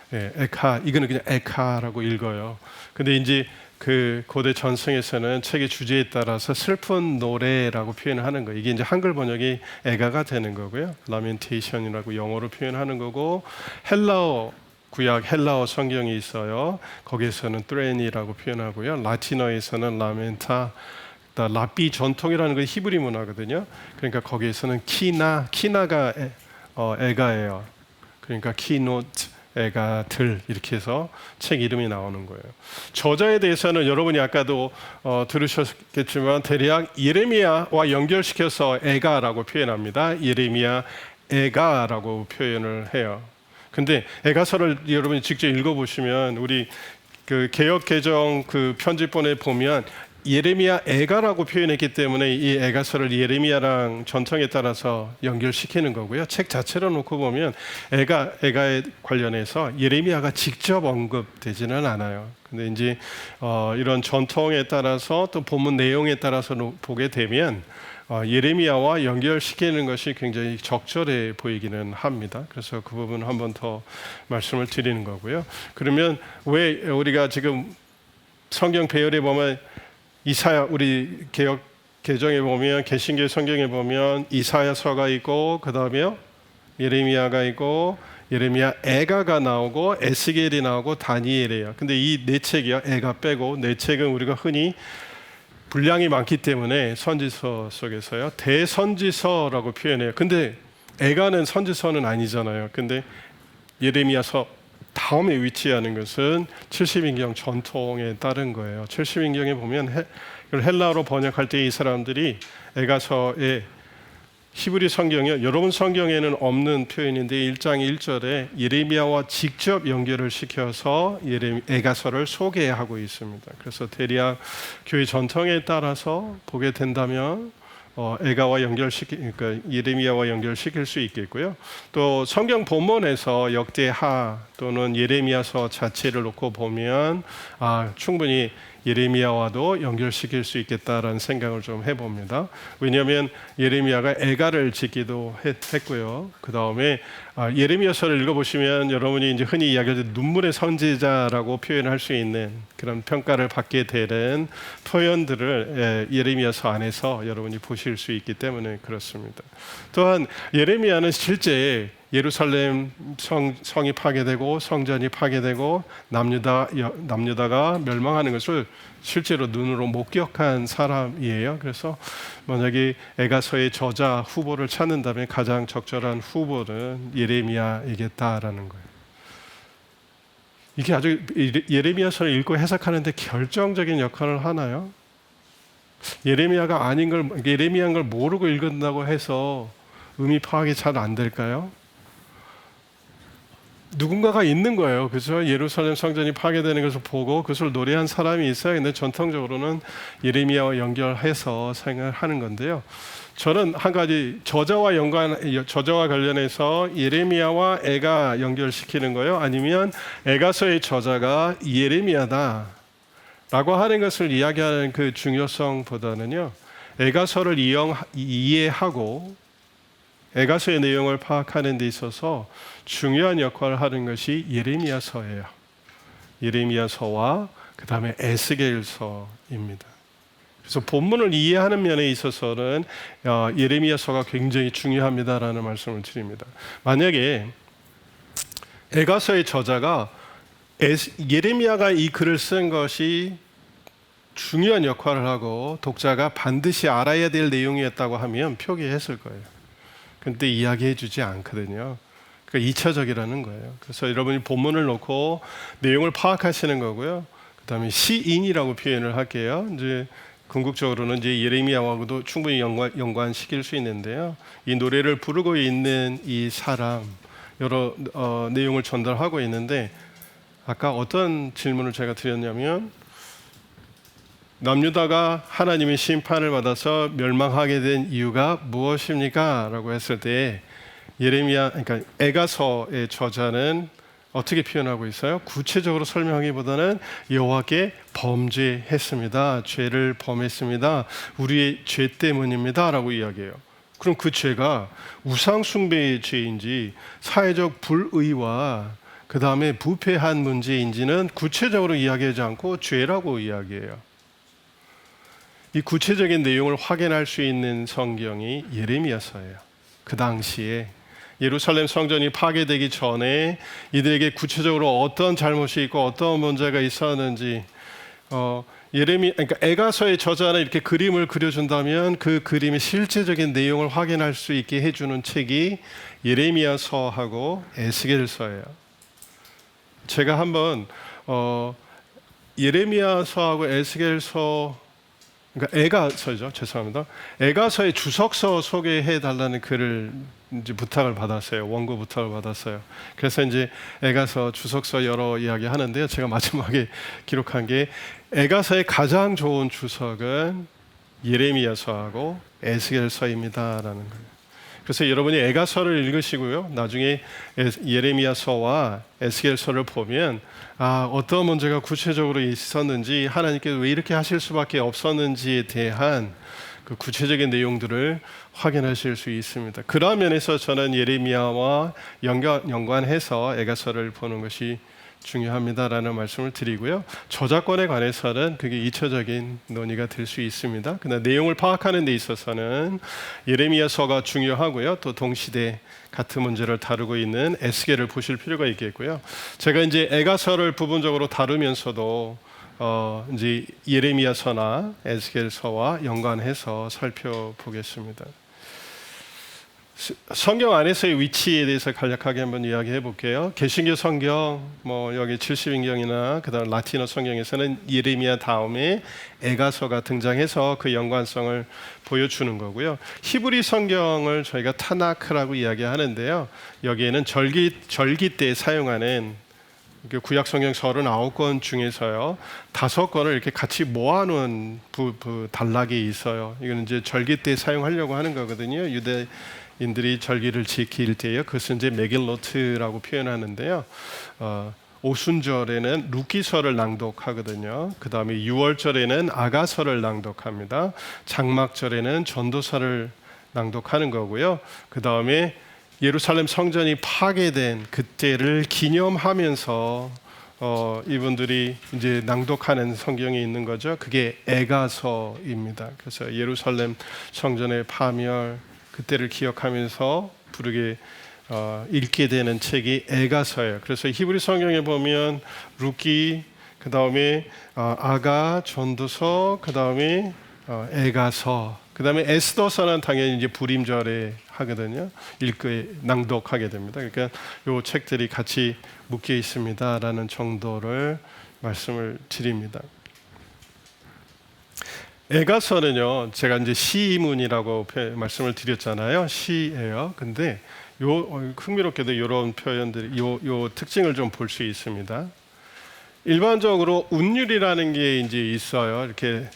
네, 에카, 이거는 그냥 에카라고 읽어요. 근데 이제 그 고대 전승에서는 책의 주제에 따라서 슬픈 노래라고 표현하는 거예요. 이게 이제 한글 번역이 에가가 되는 거고요. 라멘테이션이라고 영어로 표현하는 거고, 헬라어 구약 헬라어 성경이 있어요. 거기에서는 트레니라고 표현하고요. 라틴어에서는 라멘타, 라삐 전통이라는 게 히브리 문화거든요. 그러니까 거기에서는 키나가 에가예요. 그러니까 키노트 애가들 이렇게 해서 책 이름이 나오는 거예요. 저자에 대해서는 여러분이 아까도 들으셨겠지만 대략 예레미야와 연결시켜서 애가라고 표현합니다. 예레미야 애가라고 표현을 해요. 근데 애가서를 여러분이 직접 읽어보시면 우리 그 개역 개정 그 편집본에 보면 예레미야 애가라고 표현했기 때문에 이 애가서를 예레미야랑 전통에 따라서 연결시키는 거고요. 책 자체로 놓고 보면 애가에 관련해서 예레미야가 직접 언급되지는 않아요. 근데 이제 이런 전통에 따라서 또 본문 내용에 따라서 보게 되면 예레미야와 연결시키는 것이 굉장히 적절해 보이기는 합니다. 그래서 그 부분 한 번 더 말씀을 드리는 거고요. 그러면 왜 우리가 지금 성경 배열에 보면 이사야, 우리 개역 개정에 보면 개신교 성경에 보면 이사야서가 있고 그 다음에요 예레미야가 있고 예레미야 애가가 나오고 에스겔이 나오고 다니엘이에요. 근데 이 네 책이요, 애가 빼고 네 책은 우리가 흔히 분량이 많기 때문에 선지서 속에서요 대선지서라고 표현해요. 근데 애가는 선지서는 아니잖아요. 근데 예레미야서 다음에 위치하는 것은 70인경 전통에 따른 거예요. 70인경에 보면 헬라어로 번역할 때 이 사람들이 에가서의 히브리 성경이요, 여러분 성경에는 없는 표현인데 1장 1절에 예레미야와 직접 연결을 시켜서 에가서를 소개하고 있습니다. 그래서 대략 교회 전통에 따라서 보게 된다면 에가와 그러니까 예레미야와 연결시킬 수 있겠고요. 또 성경 본문에서 역대하 또는 예레미야서 자체를 놓고 보면 충분히 예레미야와도 연결시킬 수 있겠다라는 생각을 좀 해봅니다. 왜냐하면 예레미야가 애가를 짓기도 했고요. 그 다음에 예레미야서를 읽어보시면 여러분이 이제 흔히 이야기하는 눈물의 선지자라고 표현할 수 있는 그런 평가를 받게 되는 표현들을 예레미야서 안에서 여러분이 보실 수 있기 때문에 그렇습니다. 또한 예레미야는 실제 예루살렘 성이 파괴되고 성전이 파괴되고 남유다가 멸망하는 것을 실제로 눈으로 목격한 사람이에요. 그래서 만약에 에가서의 저자 후보를 찾는다면 가장 적절한 후보는 예레미야이겠다라는 거예요. 이게 아주 예레미야서를 읽고 해석하는데 결정적인 역할을 하나요? 예레미야가 아닌 걸, 예레미야인 걸 모르고 읽는다고 해서 의미 파악이 잘 안 될까요? 누군가가 있는 거예요. 그래서 예루살렘 성전이 파괴되는 것을 보고 그것을 노래한 사람이 있어요. 근데 전통적으로는 예레미야와 연결해서 생각하는 건데요. 저는 한 가지 저자와 관련해서 예레미야와 애가 연결시키는 거예요. 아니면 애가서의 저자가 예레미야다 라고 하는 것을 이야기하는 그 중요성보다는요, 애가서를 이해하고 애가서의 내용을 파악하는 데 있어서 중요한 역할을 하는 것이 예레미야서예요. 예레미야서와 그 다음에 에스겔서입니다. 그래서 본문을 이해하는 면에 있어서는 예레미야서가 굉장히 중요합니다라는 말씀을 드립니다. 만약에 에가서의 저자가 예레미야가 이 글을 쓴 것이 중요한 역할을 하고 독자가 반드시 알아야 될 내용이었다고 하면 표기했을 거예요. 근데 이야기해 주지 않거든요. 그러니까 2차적이라는 거예요. 그래서 여러분이 본문을 놓고 내용을 파악하시는 거고요. 그다음에 시인이라고 표현을 할게요. 이제 궁극적으로는 이제 예레미야하고도 충분히 연관시킬 수 있는데요. 이 노래를 부르고 있는 이 사람 여러 내용을 전달하고 있는데 아까 어떤 질문을 제가 드렸냐면 남유다가 하나님의 심판을 받아서 멸망하게 된 이유가 무엇입니까? 라고 했을 때 예레미야, 그러니까 에가서의 저자는 어떻게 표현하고 있어요? 구체적으로 설명하기보다는 여호와께 범죄했습니다. 죄를 범했습니다. 우리의 죄 때문입니다. 라고 이야기해요. 그럼 그 죄가 우상 숭배의 죄인지 사회적 불의와 그 다음에 부패한 문제인지는 구체적으로 이야기하지 않고 죄라고 이야기해요. 이 구체적인 내용을 확인할 수 있는 성경이 예레미야서예요. 그 당시에 예루살렘 성전이 파괴되기 전에 이들에게 구체적으로 어떤 잘못이 있고 어떤 문제가 있었는지 그러니까 에가서의 저자는 이렇게 그림을 그려준다면 그 그림의 실제적인 내용을 확인할 수 있게 해주는 책이 예레미야서하고 에스겔서예요. 제가 한번 예레미야서하고 에스겔서 그러니까 에가서죠. 죄송합니다. 에가서의 주석서 소개해 달라는 글을 이제 부탁을 받았어요. 원고 부탁을 받았어요. 그래서 이제 에가서 주석서 여러 이야기 하는데요. 제가 마지막에 기록한 게 에가서의 가장 좋은 주석은 예레미야서하고 에스겔서입니다라는 거예요. 그래서 여러분이 에가서를 읽으시고요. 나중에 예레미야서와 에스겔서를 보면 어떤 문제가 구체적으로 있었는지 하나님께서 왜 이렇게 하실 수밖에 없었는지에 대한 그 구체적인 내용들을 확인하실 수 있습니다. 그런 면에서 저는 예레미야와 연관해서 에가서를 보는 것이 중요합니다라는 말씀을 드리고요. 저작권에 관해서는 그게 2차적인 논의가 될 수 있습니다. 그러나 내용을 파악하는 데 있어서는 예레미야서가 중요하고요. 또 동시대 같은 문제를 다루고 있는 에스겔을 보실 필요가 있겠고요. 제가 이제 에가서를 부분적으로 다루면서도 이제 예레미야서나 에스겔서와 연관해서 살펴보겠습니다. 성경 안에서의 위치에 대해서 간략하게 한번 이야기해 볼게요. 개신교 성경, 여기 70인경이나 그다음 라틴어 성경에서는 예레미야 다음에 에가서가 등장해서 그 연관성을 보여주는 거고요. 히브리 성경을 저희가 타나크라고 이야기하는데요. 여기에는 절기 때 사용하는 구약 성경 39권 중에서요 5권을 이렇게 같이 모아놓은 단락이 있어요. 이거는 이제 절기 때 사용하려고 하는 거거든요. 유대인들이 절기를 지킬 때요. 그것은 이제 메길노트라고 표현하는데요. 오순절에는 룻기서를 낭독하거든요. 그 다음에 6월절에는 아가서를 낭독합니다. 장막절에는 전도서를 낭독하는 거고요. 그 다음에 예루살렘 성전이 파괴된 그때를 기념하면서 이분들이 이제 낭독하는 성경이 있는 거죠. 그게 에가서입니다. 그래서 예루살렘 성전의 파멸 그때를 기억하면서 부르게 읽게 되는 책이 에가서예요. 그래서 히브리 성경에 보면 룻기, 그 다음에 아가, 전도서, 그 다음에 에가서, 그 다음에 에스더서는 당연히 이제 부림절에 하거든요. 낭독하게 됩니다. 그러니까 이 책들이 같이 묶여 있습니다라는 정도를 말씀을 드립니다. 에가서는요, 제가 이제 시문이라고 말씀을 드렸잖아요. 시예요. 근데 흥미롭게도 이런 표현들이 요 특징을 좀 볼 수 있습니다. 일반적으로 운율이라는 게 이제 있어요. 이렇게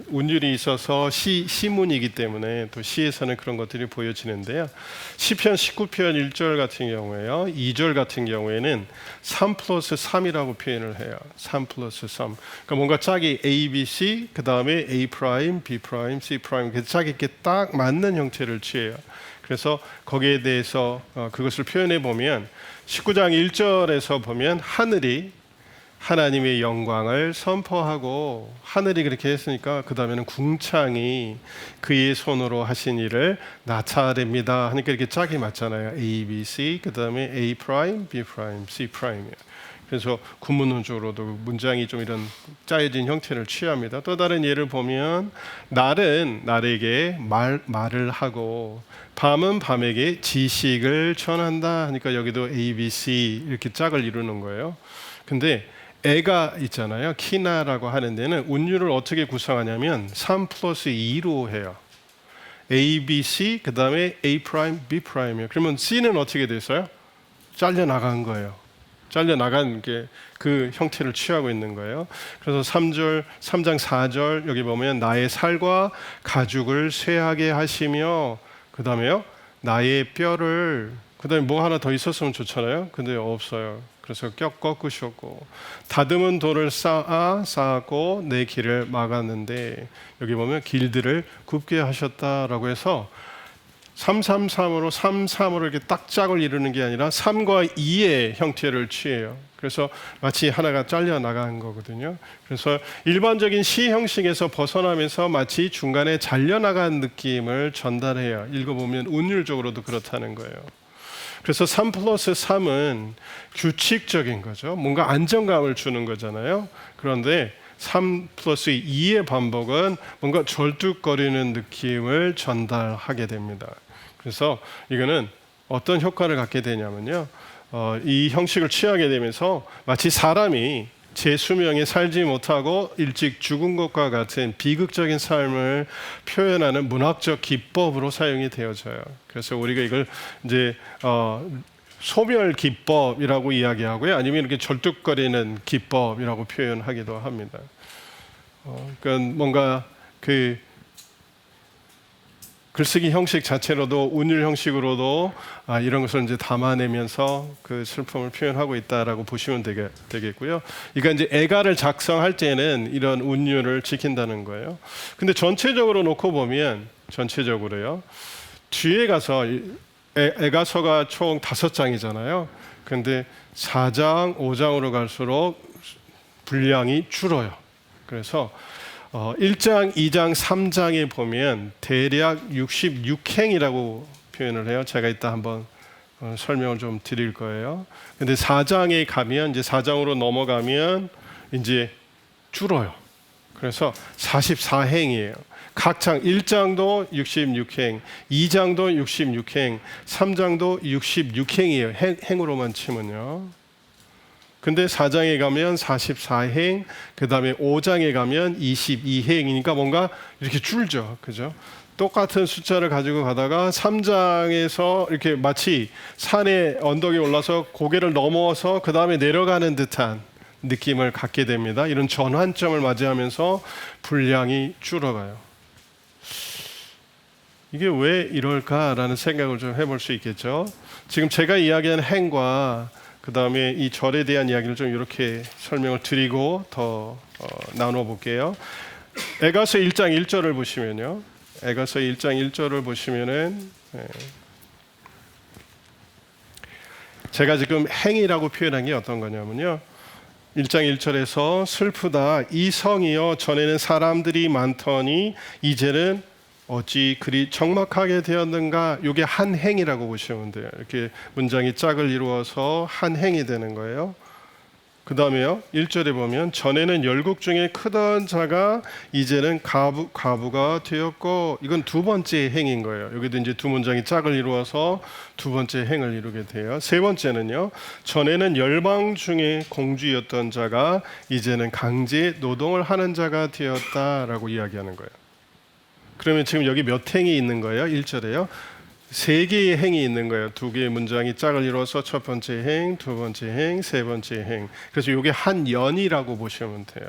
운율이 있어서 시문이기 때문에 또 시에서는 그런 것들이 보여지는데요. 시편 19편 1절 같은 경우에요. 2절 같은 경우에는 3+3이라고 표현을 해요. 3+3. 그러니까 뭔가 짝이 A, B, C, 그 다음에 A 프라임, B 프라임, C 프라임, 그 짝이 이렇게 딱 맞는 형태를 취해요. 그래서 거기에 대해서 그것을 표현해 보면 19장 1절에서 보면 하늘이 하나님의 영광을 선포하고, 하늘이 그렇게 했으니까 그 다음에는 궁창이 그의 손으로 하신 일을 나타냅니다 하니까 이렇게 짝이 맞잖아요. A, B, C, 그 다음에 A 프라임, B 프라임, C 프라임이에요. 그래서 구문론적으로도 문장이 좀 이런 짜여진 형태를 취합니다. 또 다른 예를 보면 날은 날에게 말을 하고 밤은 밤에게 지식을 전한다 하니까 여기도 A, B, C 이렇게 짝을 이루는 거예요. 근데 애가 있잖아요. 키나라고 하는 데는 운율을 어떻게 구성하냐면 3+2로 해요. A, B, C 그 다음에 A 프라임, B 프라임이에요. 그러면 C는 어떻게 됐어요? 잘려나간 거예요. 잘려나간 게 그 형태를 취하고 있는 거예요. 그래서 3장 4절 여기 보면 나의 살과 가죽을 쇠하게 하시며, 그 다음에요 나의 뼈를, 그 다음에 뭐 하나 더 있었으면 좋잖아요. 근데 없어요. 그래서 꺾으셨고 다듬은 돌을 쌓았고 내 길을 막았는데, 여기 보면 길들을 굽게 하셨다라고 해서 333으로 33으로 이렇게 딱 짝을 이루는 게 아니라 3과 2의 형태를 취해요. 그래서 마치 하나가 잘려 나간 거거든요. 그래서 일반적인 시 형식에서 벗어나면서 마치 중간에 잘려 나간 느낌을 전달해요. 읽어보면 운율적으로도 그렇다는 거예요. 그래서 3+3은 규칙적인 거죠. 뭔가 안정감을 주는 거잖아요. 그런데 3+2의 반복은 뭔가 절뚝거리는 느낌을 전달하게 됩니다. 그래서 이거는 어떤 효과를 갖게 되냐면요. 이 형식을 취하게 되면서 마치 사람이 제 수명에 살지 못하고 일찍 죽은 것과 같은 비극적인 삶을 표현하는 문학적 기법으로 사용이 되어져요. 그래서 우리가 이걸 이제 소멸 기법이라고 이야기하고요, 아니면 이렇게 절뚝거리는 기법이라고 표현하기도 합니다. 그러니까 뭔가 그 글쓰기 형식 자체로도 운율 형식으로도 이런 것을 이제 담아내면서 그 슬픔을 표현하고 있다라고 보시면 되겠고요. 이거 이제 애가를 작성할 때는 이런 운율을 지킨다는 거예요. 근데 전체적으로 놓고 보면 전체적으로요. 뒤에 가서 애가서가 총 5장이잖아요. 근데 4장, 5장으로 갈수록 분량이 줄어요. 그래서 1장, 2장, 3장에 보면 대략 66행이라고 표현을 해요. 제가 이따 한번 설명을 좀 드릴 거예요. 근데 4장에 가면, 이제 4장으로 넘어가면 이제 줄어요. 그래서 44행이에요. 각 장 1장도 66행, 2장도 66행, 3장도 66행이에요. 행으로만 치면요. 근데 4장에 가면 44행, 그 다음에 5장에 가면 22행이니까 뭔가 이렇게 줄죠. 그죠? 똑같은 숫자를 가지고 가다가 3장에서 이렇게 마치 산의 언덕에 올라서 고개를 넘어서 그 다음에 내려가는 듯한 느낌을 갖게 됩니다. 이런 전환점을 맞이하면서 분량이 줄어가요. 이게 왜 이럴까라는 생각을 좀 해볼 수 있겠죠. 지금 제가 이야기한 행과 그 다음에 이 절에 대한 이야기를 좀 이렇게 설명을 드리고 더 나눠볼게요. 에가서 1장 1절을 보시면요. 에가서 1장 1절을 보시면은 제가 지금 행이라고 표현한 게 어떤 거냐면요. 1장 1절에서 슬프다 이 성이여 전에는 사람들이 많더니 이제는 어찌 그리 적막하게 되었는가. 이게 한 행이라고 보시면 돼요. 이렇게 문장이 짝을 이루어서 한 행이 되는 거예요. 그 다음에요 1절에 보면 전에는 열국 중에 크던 자가 이제는 과부가 되었고, 이건 두 번째 행인 거예요. 여기도 이제 두 문장이 짝을 이루어서 두 번째 행을 이루게 돼요. 세 번째는요, 전에는 열방 중에 공주였던 자가 이제는 강제 노동을 하는 자가 되었다라고 이야기하는 거예요. 그러면 지금 여기 몇 행이 있는 거예요? 1절에요. 세 개의 행이 있는 거예요. 두 개의 문장이 짝을 이루어서 첫 번째 행, 두 번째 행, 세 번째 행. 그래서 이게 한 연이라고 보시면 돼요.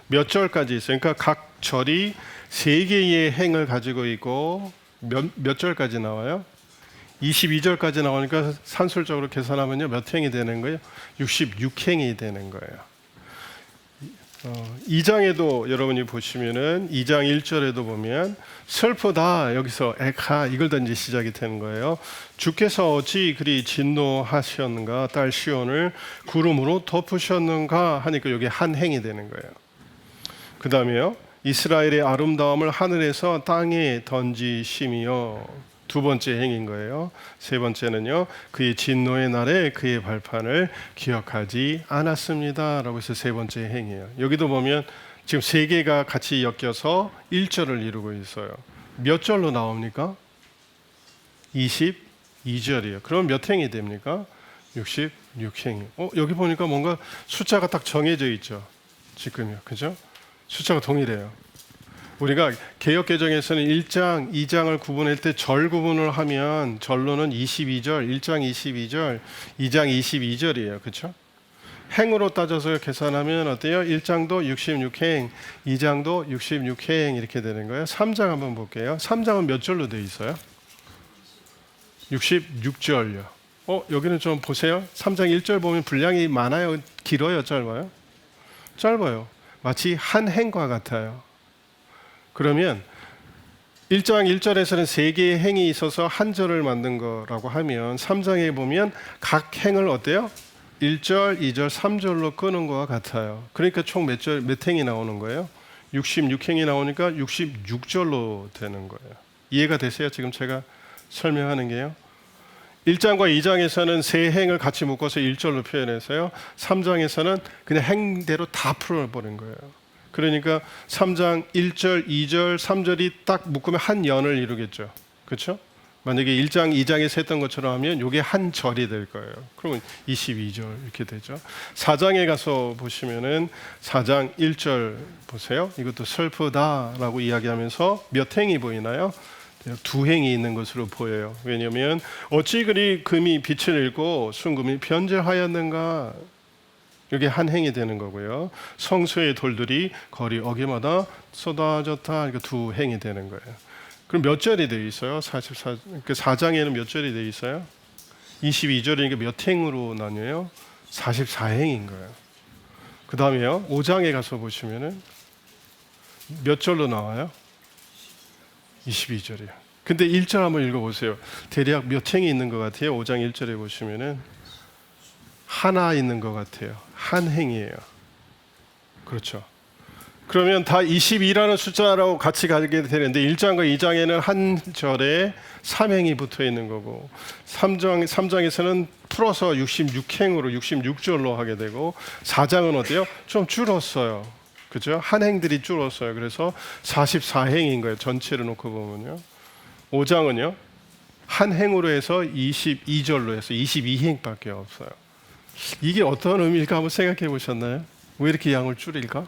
몇 절까지 있어요? 그러니까 각 절이 세 개의 행을 가지고 있고 몇 절까지 나와요? 22절까지 나오니까 산술적으로 계산하면요 몇 행이 되는 거예요? 66행이 되는 거예요. 2장에도 여러분이 보시면은 2장 1절에도 보면 슬프다 여기서 에카 이걸 던지 시작이 되는 거예요. 주께서 어찌 그리 진노하셨는가 딸 시온을 구름으로 덮으셨는가 하니까 여기 한 행이 되는 거예요. 그 다음에요 이스라엘의 아름다움을 하늘에서 땅에 던지심이요 두 번째 행인 거예요. 세 번째는요 그의 진노의 날에 그의 발판을 기억하지 않았습니다 라고 해서 세 번째 행이에요. 여기도 보면 지금 세 개가 같이 엮여서 1절을 이루고 있어요. 몇 절로 나옵니까? 22절이에요. 그럼 몇 행이 됩니까? 66행이. 여기 보니까 뭔가 숫자가 딱 정해져 있죠. 지금요. 그죠? 숫자가 동일해요. 우리가 개역개정에서는 1장, 2장을 구분할 때 절 구분을 하면 절로는 22절, 1장 22절, 2장 22절이에요. 그렇죠? 행으로 따져서 계산하면 어때요? 1장도 66행, 2장도 66행 이렇게 되는 거예요. 3장 한번 볼게요. 3장은 몇 절로 되어 있어요? 66절요. 여기는 좀 보세요. 3장 1절 보면 분량이 많아요? 길어요? 짧아요? 짧아요. 마치 한 행과 같아요. 그러면 1장 1절에서는 세 개의 행이 있어서 한 절을 만든 거라고 하면 3장에 보면 각 행을 어때요? 1절, 2절, 3절로 끄는 거와 같아요. 그러니까 총 몇 행이 나오는 거예요? 66행이 나오니까 66절로 되는 거예요. 이해가 되세요? 지금 제가 설명하는 게요. 1장과 2장에서는 세 행을 같이 묶어서 1절로 표현해서요. 3장에서는 그냥 행대로 다 풀어버린 거예요. 그러니까 3장 1절, 2절, 3절이 딱 묶으면 한 연을 이루겠죠. 그렇죠? 만약에 1장, 2장에서 했던 것처럼 하면 이게 한 절이 될 거예요. 그러면 22절 이렇게 되죠. 4장에 가서 보시면은 4장 1절 보세요. 이것도 슬프다라고 이야기하면서 몇 행이 보이나요? 두 행이 있는 것으로 보여요. 왜냐하면 어찌 그리 금이 빛을 잃고 순금이 변질하였는가. 이게 한 행이 되는 거고요. 성소의 돌들이 거리 어귀마다 쏟아졌다. 그러니까 두 행이 되는 거예요. 그럼 몇 절이 되어 있어요? 4장에는 몇 절이 되어 있어요? 22절이니까 몇 행으로 나뉘어요? 44행인 거예요. 그 다음에요. 5장에 가서 보시면은 몇 절로 나와요? 22절이요. 근데 1절 한번 읽어보세요. 대략 몇 행이 있는 것 같아요? 5장 1절에 보시면은 하나 있는 것 같아요. 한 행이에요. 그렇죠. 그러면 다 22라는 숫자라고 같이 가게 되는데 1장과 2장에는 한 절에 3행이 붙어 있는 거고 3장에서는 풀어서 66행으로 66절로 하게 되고 4장은 어때요? 좀 줄었어요. 그죠? 한 행들이 줄었어요. 그래서 44행인 거예요. 전체를 놓고 보면요. 5장은요. 한 행으로 해서 22절로 해서 22행밖에 없어요. 이게 어떤 의미일까 한번 생각해 보셨나요? 왜 이렇게 양을 줄일까?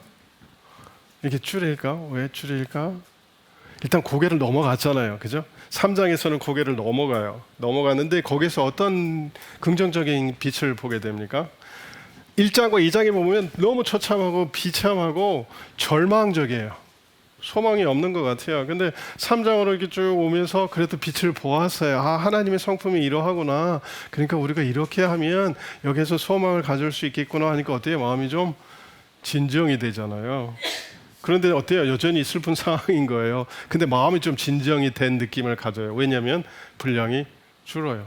이렇게 줄일까? 왜 줄일까? 일단 고개를 넘어갔잖아요. 그죠? 3장에서는 고개를 넘어가요. 넘어갔는데 거기서 어떤 긍정적인 빛을 보게 됩니까? 1장과 2장에 보면 너무 처참하고 비참하고 절망적이에요. 소망이 없는 것 같아요. 근데 3장으로 이렇게 쭉 오면서 그래도 빛을 보았어요. 아, 하나님의 성품이 이러하구나. 그러니까 우리가 이렇게 하면 여기서 소망을 가질 수 있겠구나 하니까 어때요? 마음이 좀 진정이 되잖아요. 그런데 어때요? 여전히 슬픈 상황인 거예요. 근데 마음이 좀 진정이 된 느낌을 가져요. 왜냐하면 분량이 줄어요.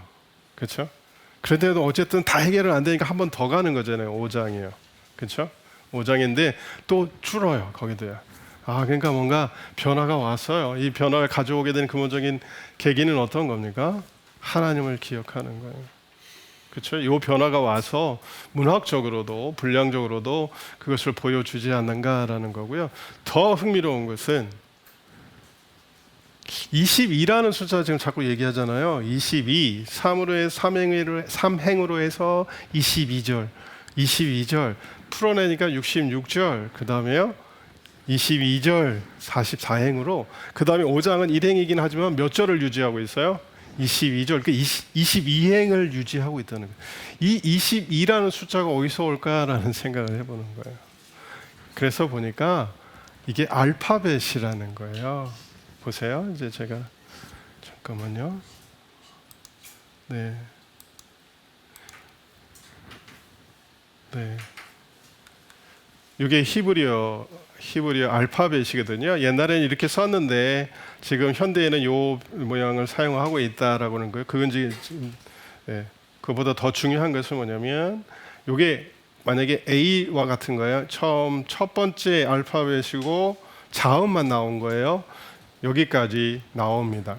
그렇죠? 그런데도 어쨌든 다 해결은 안 되니까 한 번 더 가는 거잖아요. 5장이요. 그렇죠? 5장인데 또 줄어요. 거기도요. 아, 그러니까 뭔가 변화가 왔어요. 이 변화를 가져오게 된 근본적인 계기는 어떤 겁니까? 하나님을 기억하는 거예요. 그렇죠? 이 변화가 와서 문학적으로도 분량적으로도 그것을 보여주지 않는가라는 거고요. 더 흥미로운 것은 22라는 숫자 지금 자꾸 얘기하잖아요. 22, 3행으로 해서 22절, 22절 풀어내니까 66절, 그 다음에요 22절 44행으로, 그 다음에 5장은 1행이긴 하지만 몇 절을 유지하고 있어요? 22절, 그러니까 22행을 유지하고 있다는 거예요. 이 22라는 숫자가 어디서 올까라는 생각을 해보는 거예요. 그래서 보니까 이게 알파벳이라는 거예요. 보세요. 이제 제가 잠깐만요. 네. 네. 이게 히브리어 알파벳이거든요. 옛날에는 이렇게 썼는데 지금 현대에는 이 모양을 사용하고 있다라고 하는 거예요. 그건 지금 그보다 더 중요한 것은 뭐냐면 이게 만약에 A와 같은 거예요. 처음 첫 번째 알파벳이고 자음만 나온 거예요. 여기까지 나옵니다.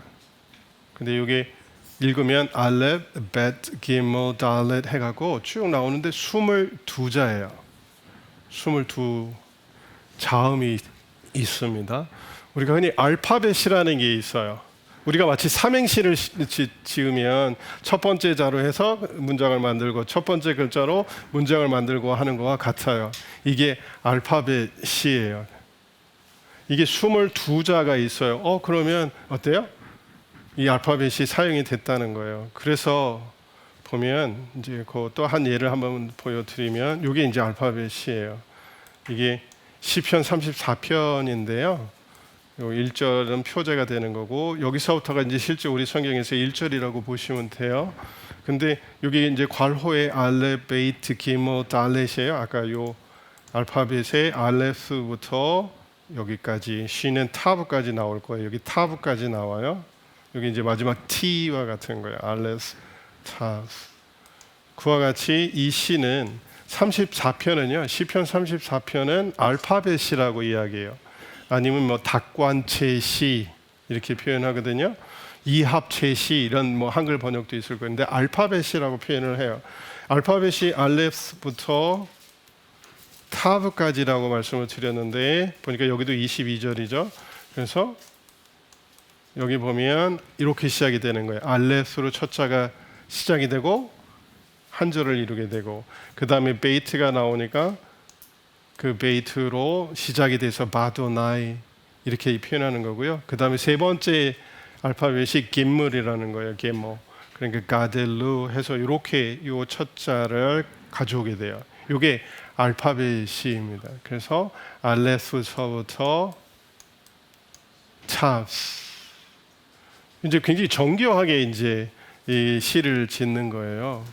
근데 이게 읽으면 알렙, 벳, 기몰, 달렛 해가고 쭉 나오는데 22자예요. 22 자음이 있습니다. 우리가 흔히 알파벳이라는 게 있어요. 우리가 마치 삼행시를 지으면 첫 번째 자로 해서 문장을 만들고 첫 번째 글자로 문장을 만들고 하는 거와 같아요. 이게 알파벳이에요. 이게 22자가 있어요. 그러면 어때요? 이 알파벳이 사용이 됐다는 거예요. 그래서 보면 이제 그 또 한 예를 한번 보여드리면 이게 이제 알파벳이에요. 이게 시편 34편인데요. 1절은 표제가 되는 거고 여기서부터가 이제 실제 우리 성경에서 1절이라고 보시면 돼요. 근데 여기 이제 괄호의 알렙, 베이트, 기모, 달렛이에요. 아까 요 알파벳의 알레프부터 여기까지 쉬는 타브까지 나올 거예요. 여기 타브까지 나와요. 여기 이제 마지막 T와 같은 거예요. 알레스, 타브. 그와 같이 이 시는 34편은요. 시편 34편은 알파벳이라고 이야기해요. 아니면 뭐 닭관체시 이렇게 표현하거든요. 이합체시 이런 뭐 한글 번역도 있을 거예요. 근데 알파벳이라고 표현을 해요. 알파벳이 알레프부터 타브까지라고 말씀을 드렸는데 보니까 여기도 22절이죠. 그래서 여기 보면 이렇게 시작이 되는 거예요. 알레스로 첫 자가 시작이 되고 한 절을 이루게 되고 그 다음에 베이트가 나오니까 그 베이트로 시작이 돼서 바도나이 이렇게 표현하는 거고요. 그 다음에 세 번째 알파벳이 김물이라는 거예요. 게모. 그러니까 가델루 해서 이렇게 요 첫 자를 가져오게 돼요. 이게 알파벳입니다. 그래서 알레스서부터 차스 이제 굉장히 정교하게 이제 이 시를 짓는 거예요.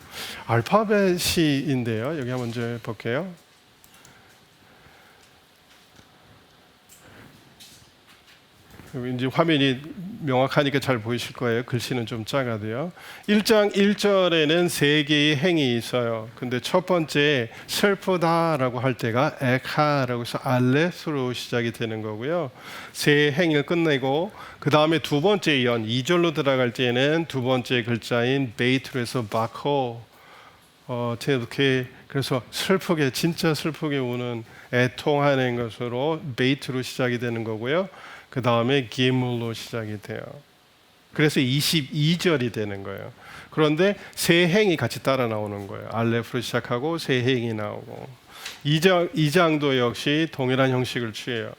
알파벳인데요. 여기 한번 먼저 볼게요. 이제 화면이 명확하니까 잘 보이실 거예요. 글씨는 좀 작아도요. 1장 1절에는 세 개의 행이 있어요. 근데 첫 번째 슬프다라고 할 때가 에카라고 해서 알레스로 시작이 되는 거고요. 세 행을 끝내고 그 다음에 두 번째 연 2절로 들어갈 때는 두 번째 글자인 베이트로 해서 바코 이렇게 그래서 슬프게 진짜 슬프게 우는 애통하는 것으로 베이트로 시작이 되는 거고요. 그 다음에 기물로 시작이 돼요. 그래서 22절이 되는 거예요. 그런데 세 행이 같이 따라 나오는 거예요. 알레프로 시작하고 세 행이 나오고 2장도 역시 동일한 형식을 취해요.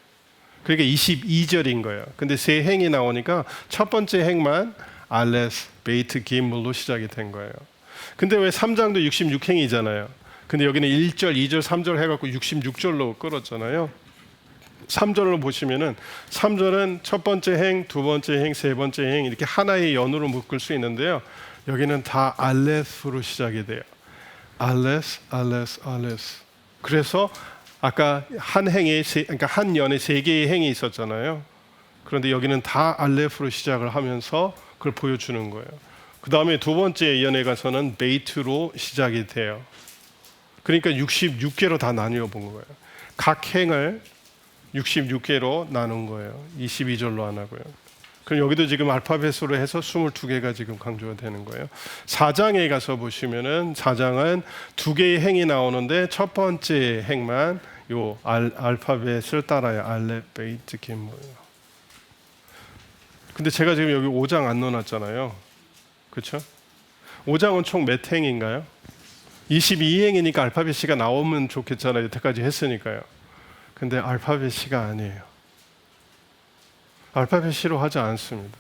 그러니까 22절인 거예요. 근데 세 행이 나오니까 첫 번째 행만 알레스, 베이트, 기물로 시작이 된 거예요. 근데 왜 3장도 66행이잖아요. 근데 여기는 1절, 2절, 3절 해갖고 66절로 끌었잖아요. 3절로 보시면은 3절은 첫 번째 행, 두 번째 행, 세 번째 행 이렇게 하나의 연으로 묶을 수 있는데요. 여기는 다 알레스로 시작이 돼요. 알레스, 알레스, 알레스. 그래서 아까 한 행에 그러니까 한 연에 세 개의 행이 있었잖아요. 그런데 여기는 다 알레프로 시작을 하면서 그걸 보여주는 거예요. 그 다음에 두 번째 연에 가서는 베이트로 시작이 돼요. 그러니까 66개로 다 나뉘어 본 거예요. 각 행을 66개로 나눈 거예요. 22절로 안 하고요. 그럼 여기도 지금 알파벳으로 해서 22개가 지금 강조가 되는 거예요. 4장에 가서 보시면은 4장은 두 개의 행이 나오는데 첫 번째 행만 요 알파벳을 따라요. 알렙, 베이트, 김모요. 근데 제가 지금 여기 5장 안 넣어놨잖아요. 그렇죠? 5장은 총 몇 행인가요? 22행이니까 알파벳 C가 나오면 좋겠잖아요. 여태까지 했으니까요. 근데 알파벳 C가 아니에요. 알파벳 C로 하지 않습니다.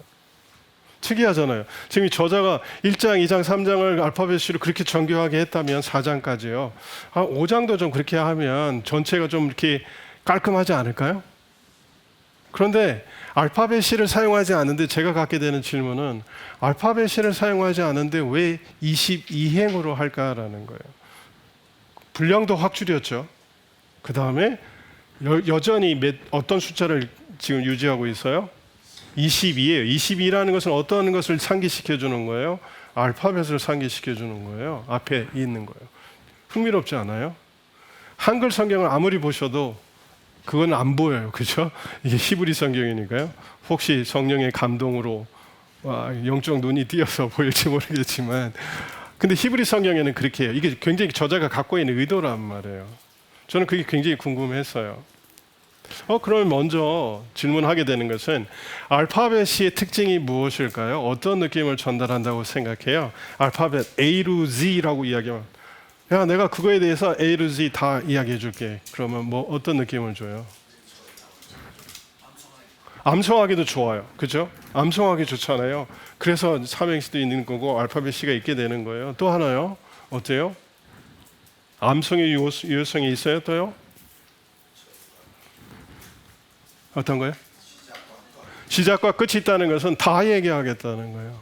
특이하잖아요. 지금 이 저자가 1장, 2장, 3장을 알파벳 C로 그렇게 정교하게 했다면 4장까지요. 5장도 좀 그렇게 하면 전체가 좀 이렇게 깔끔하지 않을까요? 그런데 알파벳 C를 사용하지 않는데 제가 갖게 되는 질문은 알파벳 C를 사용하지 않는데 왜 22행으로 할까라는 거예요. 분량도 확 줄였죠. 그 다음에 여전히 어떤 숫자를 지금 유지하고 있어요? 22예요. 22라는 것은 어떤 것을 상기시켜 주는 거예요? 알파벳을 상기시켜 주는 거예요. 앞에 있는 거예요. 흥미롭지 않아요? 한글 성경을 아무리 보셔도 그건 안 보여요. 그죠? 이게 히브리 성경이니까요. 혹시 성령의 감동으로 영적 눈이 띄어서 보일지 모르겠지만 근데 히브리 성경에는 그렇게 해요. 이게 굉장히 저자가 갖고 있는 의도란 말이에요. 저는 그게 굉장히 궁금했어요. 그러면 먼저 질문하게 되는 것은 알파벳의 특징이 무엇일까요? 어떤 느낌을 전달한다고 생각해요? 알파벳 A로 Z라고 이야기하면 야, 내가 그거에 대해서 A로 Z 다 이야기해 줄게. 그러면 뭐 어떤 느낌을 줘요? 암송하기도 좋아요. 그죠? 암송하기 좋잖아요. 그래서 삼행시도 있는 거고 알파벳 C가 있게 되는 거예요. 또 하나요? 어때요? 암송의 유효성이 있어요? 또요? 어떤 거예요? 시작과 끝이 있다는 것은 다 얘기하겠다는 거예요.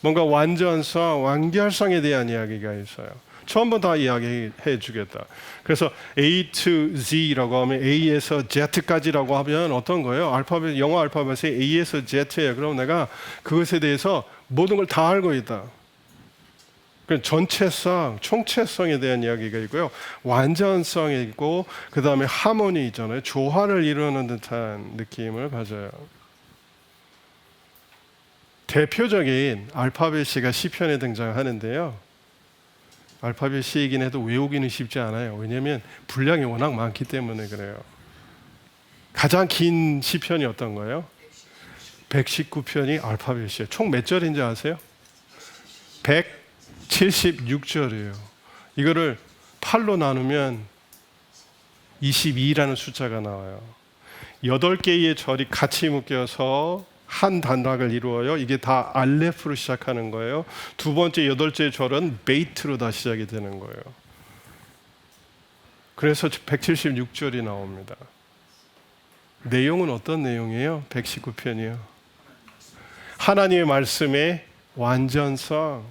뭔가 완전성, 완결성에 대한 이야기가 있어요. 처음부터 다 이야기해 주겠다. 그래서 A to Z라고 하면 A에서 Z까지라고 하면 어떤 거예요? 영어 알파벳이 A에서 Z예요. 그럼 내가 그것에 대해서 모든 걸 다 알고 있다. 전체성, 총체성에 대한 이야기가 있고요. 완전성이 있고 그 다음에 하모니 있잖아요. 조화를 이루는 듯한 느낌을 가져요. 대표적인 알파벳 C가 시편에 등장하는데요. 알파벳 C이긴 해도 외우기는 쉽지 않아요. 왜냐하면 분량이 워낙 많기 때문에 그래요. 가장 긴 시편이 어떤 거예요? 119편이 알파벳이에요. 총 몇 절인지 아세요? 176절이에요. 이거를 8로 나누면 22라는 숫자가 나와요. 8개의 절이 같이 묶여서 한 단락을 이루어요. 이게 다 알레프로 시작하는 거예요. 두 번째, 8째 절은 베이트로 다 시작이 되는 거예요. 그래서 176절이 나옵니다. 내용은 어떤 내용이에요? 119편이요. 하나님의 말씀의 완전성.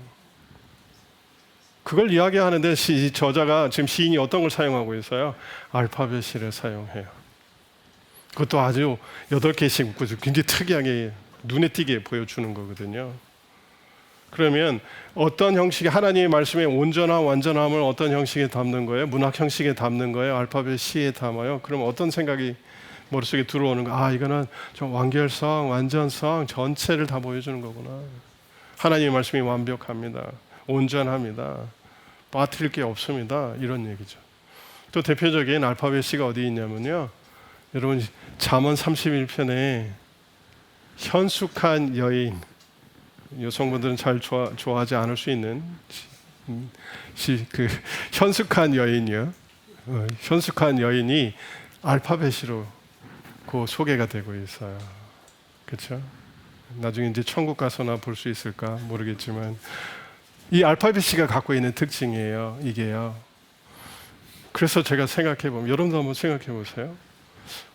그걸 이야기하는데 저자가 지금 시인이 어떤 걸 사용하고 있어요? 알파벳 C를 사용해요. 그것도 아주 8개씩 묶어서 굉장히 특이하게 눈에 띄게 보여주는 거거든요. 그러면 어떤 형식의 하나님의 말씀의 온전함, 완전함을 어떤 형식에 담는 거예요? 문학 형식에 담는 거예요? 알파벳 C에 담아요? 그럼 어떤 생각이 머릿속에 들어오는 거? 이거는 좀 완결성, 완전성 전체를 다 보여주는 거구나. 하나님의 말씀이 완벽합니다. 온전합니다. 빠뜨릴 게 없습니다. 이런 얘기죠. 또 대표적인 알파벳 C가 어디 있냐면요. 여러분 잠언 31편에 현숙한 여인, 여성분들은 잘 좋아하지 않을 수 있는 그 현숙한 여인이요. 현숙한 여인이 알파벳으로 그 소개가 되고 있어요. 그렇죠? 나중에 이제 천국 가서나 볼 수 있을까 모르겠지만 이 알파벳 C가 갖고 있는 특징이에요. 이게요. 그래서 제가 생각해 보면 여러분도 한번 생각해 보세요.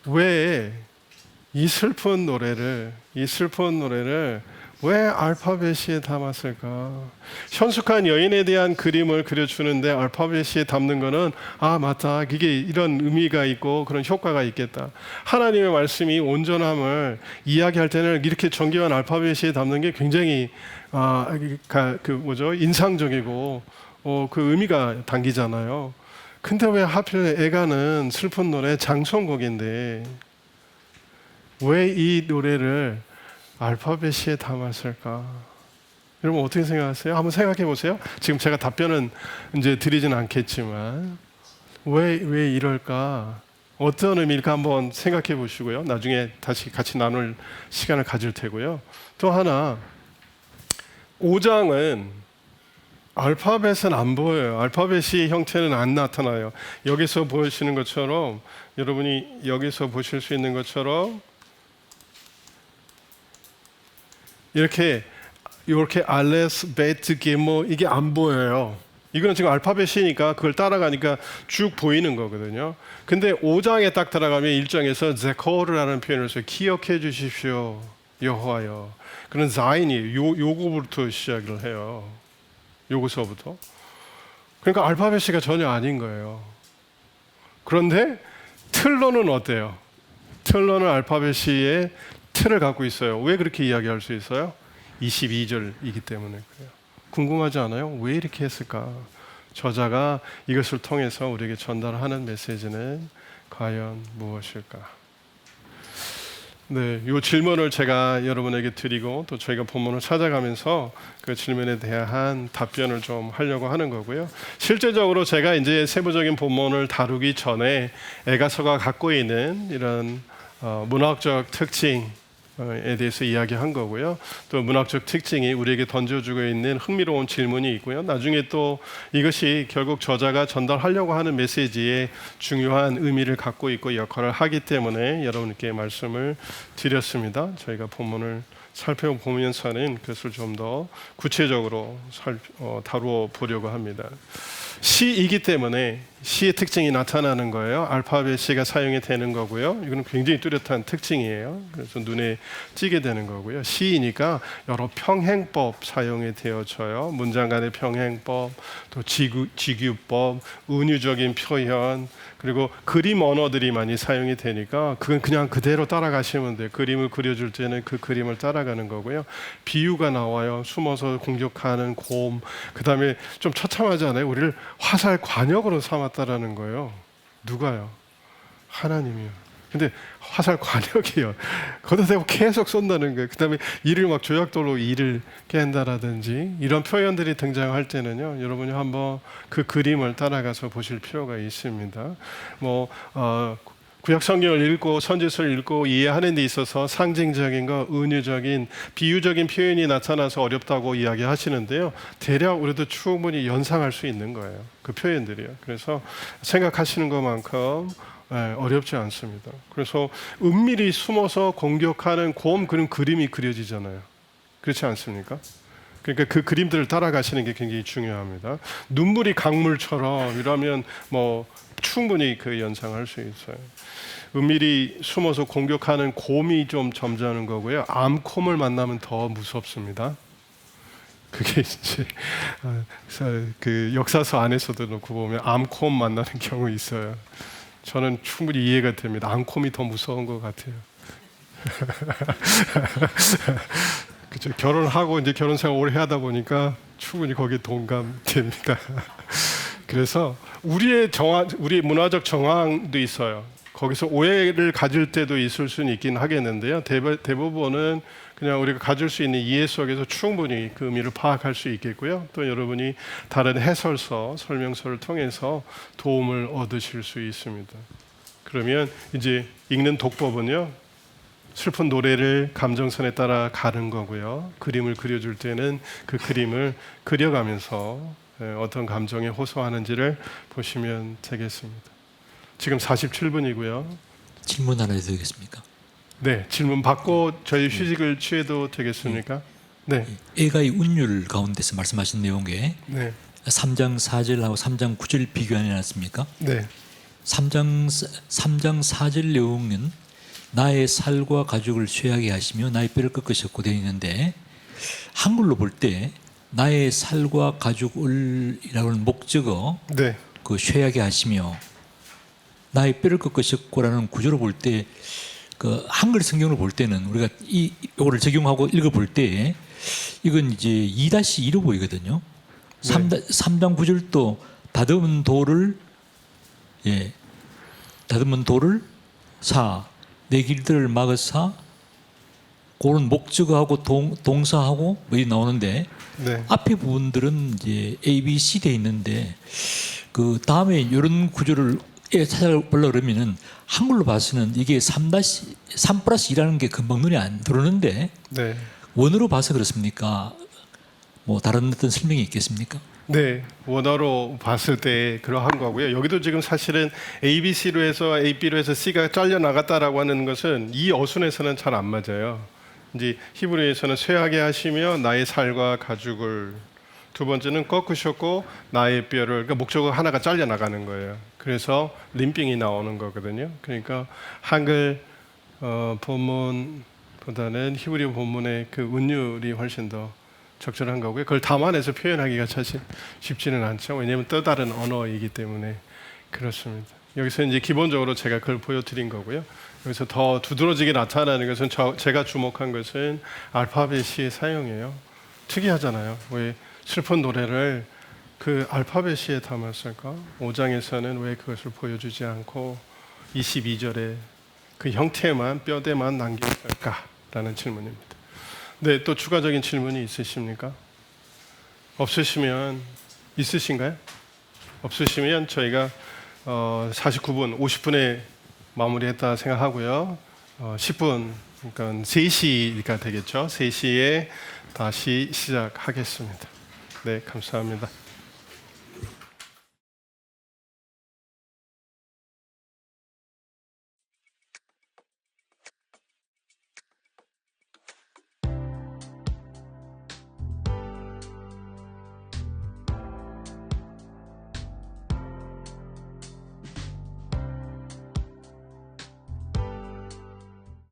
왜 이 슬픈 노래를 왜 알파벳에 담았을까? 현숙한 여인에 대한 그림을 그려주는데 알파벳에 담는 거는 아 맞다, 이게 이런 의미가 있고 그런 효과가 있겠다. 하나님의 말씀이 온전함을 이야기할 때는 이렇게 정교한 알파벳에 담는 게 굉장히 인상적이고 그 의미가 당기잖아요. 근데 왜 하필 애가는 슬픈 노래 장송곡인데 왜 이 노래를 알파벳에 담았을까? 여러분 어떻게 생각하세요? 한번 생각해 보세요. 지금 제가 답변은 이제 드리진 않겠지만 왜 이럴까? 어떤 의미일까 한번 생각해 보시고요. 나중에 다시 같이 나눌 시간을 가질 테고요. 또 하나 5장은 알파벳은 안 보여요. 알파벳이 형태는 안 나타나요. 여기서 보시는 것처럼 여러분이 여기서 보실 수 있는 것처럼 이렇게 알레스, 베트, 게모 이게 안 보여요. 이거는 지금 알파벳이니까 그걸 따라가니까 쭉 보이는 거거든요. 근데 5장에 딱 들어가면 1장에서 제코르라는 표현을 써요. 기억해 주십시오, 여호와여. 그런 자인이 요거부터 시작을 해요. 요거서부터. 그러니까 알파벳이가 전혀 아닌 거예요. 그런데 틀로는 어때요? 틀로는 알파벳의 틀을 갖고 있어요. 왜 그렇게 이야기할 수 있어요? 22절이기 때문에 그래요. 궁금하지 않아요? 왜 이렇게 했을까? 저자가 이것을 통해서 우리에게 전달하는 메시지는 과연 무엇일까? 네, 이 질문을 제가 여러분에게 드리고 또 저희가 본문을 찾아가면서 그 질문에 대한 답변을 좀 하려고 하는 거고요. 실제적으로 제가 이제 세부적인 본문을 다루기 전에 에가서가 갖고 있는 이런 문학적 특징 에 대해서 이야기한 거고요. 또 문학적 특징이 우리에게 던져주고 있는 흥미로운 질문이 있고요. 나중에 또 이것이 결국 저자가 전달하려고 하는 메시지에 중요한 의미를 갖고 있고 역할을 하기 때문에 여러분께 말씀을 드렸습니다. 저희가 본문을 살펴보면서는 그것을 좀 더 구체적으로 다루어 보려고 합니다. 시이기 때문에 시의 특징이 나타나는 거예요. 알파벳 C가 사용이 되는 거고요. 이거는 굉장히 뚜렷한 특징이에요. 그래서 눈에 띄게 되는 거고요. 시이니까 여러 평행법 사용이 되어져요. 문장 간의 평행법, 또 직유법, 은유적인 표현, 그리고 그림 언어들이 많이 사용이 되니까 그건 그냥 그대로 따라가시면 돼요. 그림을 그려줄 때는 그 그림을 따라가는 거고요. 비유가 나와요. 숨어서 공격하는 곰. 그 다음에 좀 처참하잖아요. 우리를 화살 관역으로 삼았다라는 거예요. 누가요? 하나님이요. 근데 화살 관역이요. 거기다 대고 계속 쏜다는 거예요. 그 다음에 이를 막 조약돌로 이를 깬다라든지 이런 표현들이 등장할 때는요. 여러분이 한번 그 그림을 따라가서 보실 필요가 있습니다. 구약 성경을 읽고 선지서를 읽고 이해하는 데 있어서 상징적인 거, 은유적인, 비유적인 표현이 나타나서 어렵다고 이야기하시는데요. 대략 우리도 충분히 연상할 수 있는 거예요. 그 표현들이요. 그래서 생각하시는 것만큼 어렵지 않습니다. 그래서 은밀히 숨어서 공격하는 곰 그런 그림이 그려지잖아요. 그렇지 않습니까? 그러니까 그 그림들을 따라가시는 게 굉장히 중요합니다. 눈물이 강물처럼 이러면 충분히 그 연상할 수 있어요. 은밀히 숨어서 공격하는 곰이 좀 점잖은 거고요. 암콤을 만나면 더 무섭습니다. 그게 이제 그 역사서 안에서도 놓고 보면 암콤 만나는 경우 있어요. 저는 충분히 이해가 됩니다. 암콤이 더 무서운 것 같아요. 그렇죠. 결혼하고 이제 결혼 생활 오래 하다 보니까 충분히 거기에 동감됩니다. 그래서 우리의 문화적 정황도 있어요. 거기서 오해를 가질 때도 있을 수는 있긴 하겠는데요. 대부분은 그냥 우리가 가질 수 있는 이해 속에서 충분히 그 의미를 파악할 수 있겠고요. 또 여러분이 다른 해설서, 설명서를 통해서 도움을 얻으실 수 있습니다. 그러면 이제 읽는 독법은요. 슬픈 노래를 감정선에 따라 가는 거고요. 그림을 그려줄 때는 그 그림을 그려가면서 어떤 감정에 호소하는지를 보시면 되겠습니다. 지금 47분이고요. 질문 하나 해도 되겠습니까? 네, 질문 받고 저희 휴식을 취해도 되겠습니까? 네. 애가의 운율 가운데서 말씀하신 내용에 네. 3장 4절하고 3장 9절 비교하지 않았습니까? 네. 3장 4절 내용은 나의 살과 가죽을 쇠하게 하시며 나의 뼈를 꺾으셨고 되어 있는데, 한글로 볼 때 나의 살과 가죽을이라고 하는 목적어 네. 그 쇠하게 하시며 나의 뼈를 꺾으셨고라는 구조로 볼 때, 그 한글 성경을 볼 때는 우리가 이거를 적용하고 읽어볼 때 이건 이제 2-2로 보이거든요. 3장 9절도 다듬은 돌을 다듬은 돌을 사 내 길들을 막으사, 그런 목적어하고 동사하고 뭐 이 나오는데, 네. 앞에 부분들은 이제 A, B, C 돼 있는데 그 다음에 이런 구조를 찾아보려 그러면은 한글로 봐서는 이게 3+2라는 게 금방 눈에 안 들어오는데, 네. 원어로 봐서 그렇습니까? 뭐 다른 어떤 설명이 있겠습니까? 네, 원어로 봤을 때 그러한 거고요. 여기도 지금 사실은 A, B, C로 해서 A, B로 해서 C가 잘려 나갔다라고 하는 것은 이 어순에서는 잘 안 맞아요. 이제 히브리에서는 쇠하게 하시며 나의 살과 가죽을, 두 번째는 꺾으셨고 나의 뼈를, 그러니까 목적어 하나가 잘려 나가는 거예요. 그래서 림핑이 나오는 거거든요. 그러니까 한글 본문보다는 히브리 본문의 그 운율이 훨씬 더 적절한 거고요. 그걸 담아내서 표현하기가 사실 쉽지는 않죠. 왜냐하면 또 다른 언어이기 때문에 그렇습니다. 여기서 이제 기본적으로 제가 그걸 보여드린 거고요. 여기서 더 두드러지게 나타나는 것은 제가 주목한 것은 알파벳의 사용이에요. 특이하잖아요. 왜 슬픈 노래를 그 알파벳에 담았을까? 5장에서는 왜 그것을 보여주지 않고 22절에 그 형태만, 뼈대만 남겼을까라는 질문입니다. 네, 또 추가적인 질문이 있으십니까? 없으시면, 있으신가요? 없으시면 저희가 49분, 50분에 마무리했다 생각하고요. 10분, 그러니까 3시가 되겠죠. 3시에 다시 시작하겠습니다. 네, 감사합니다.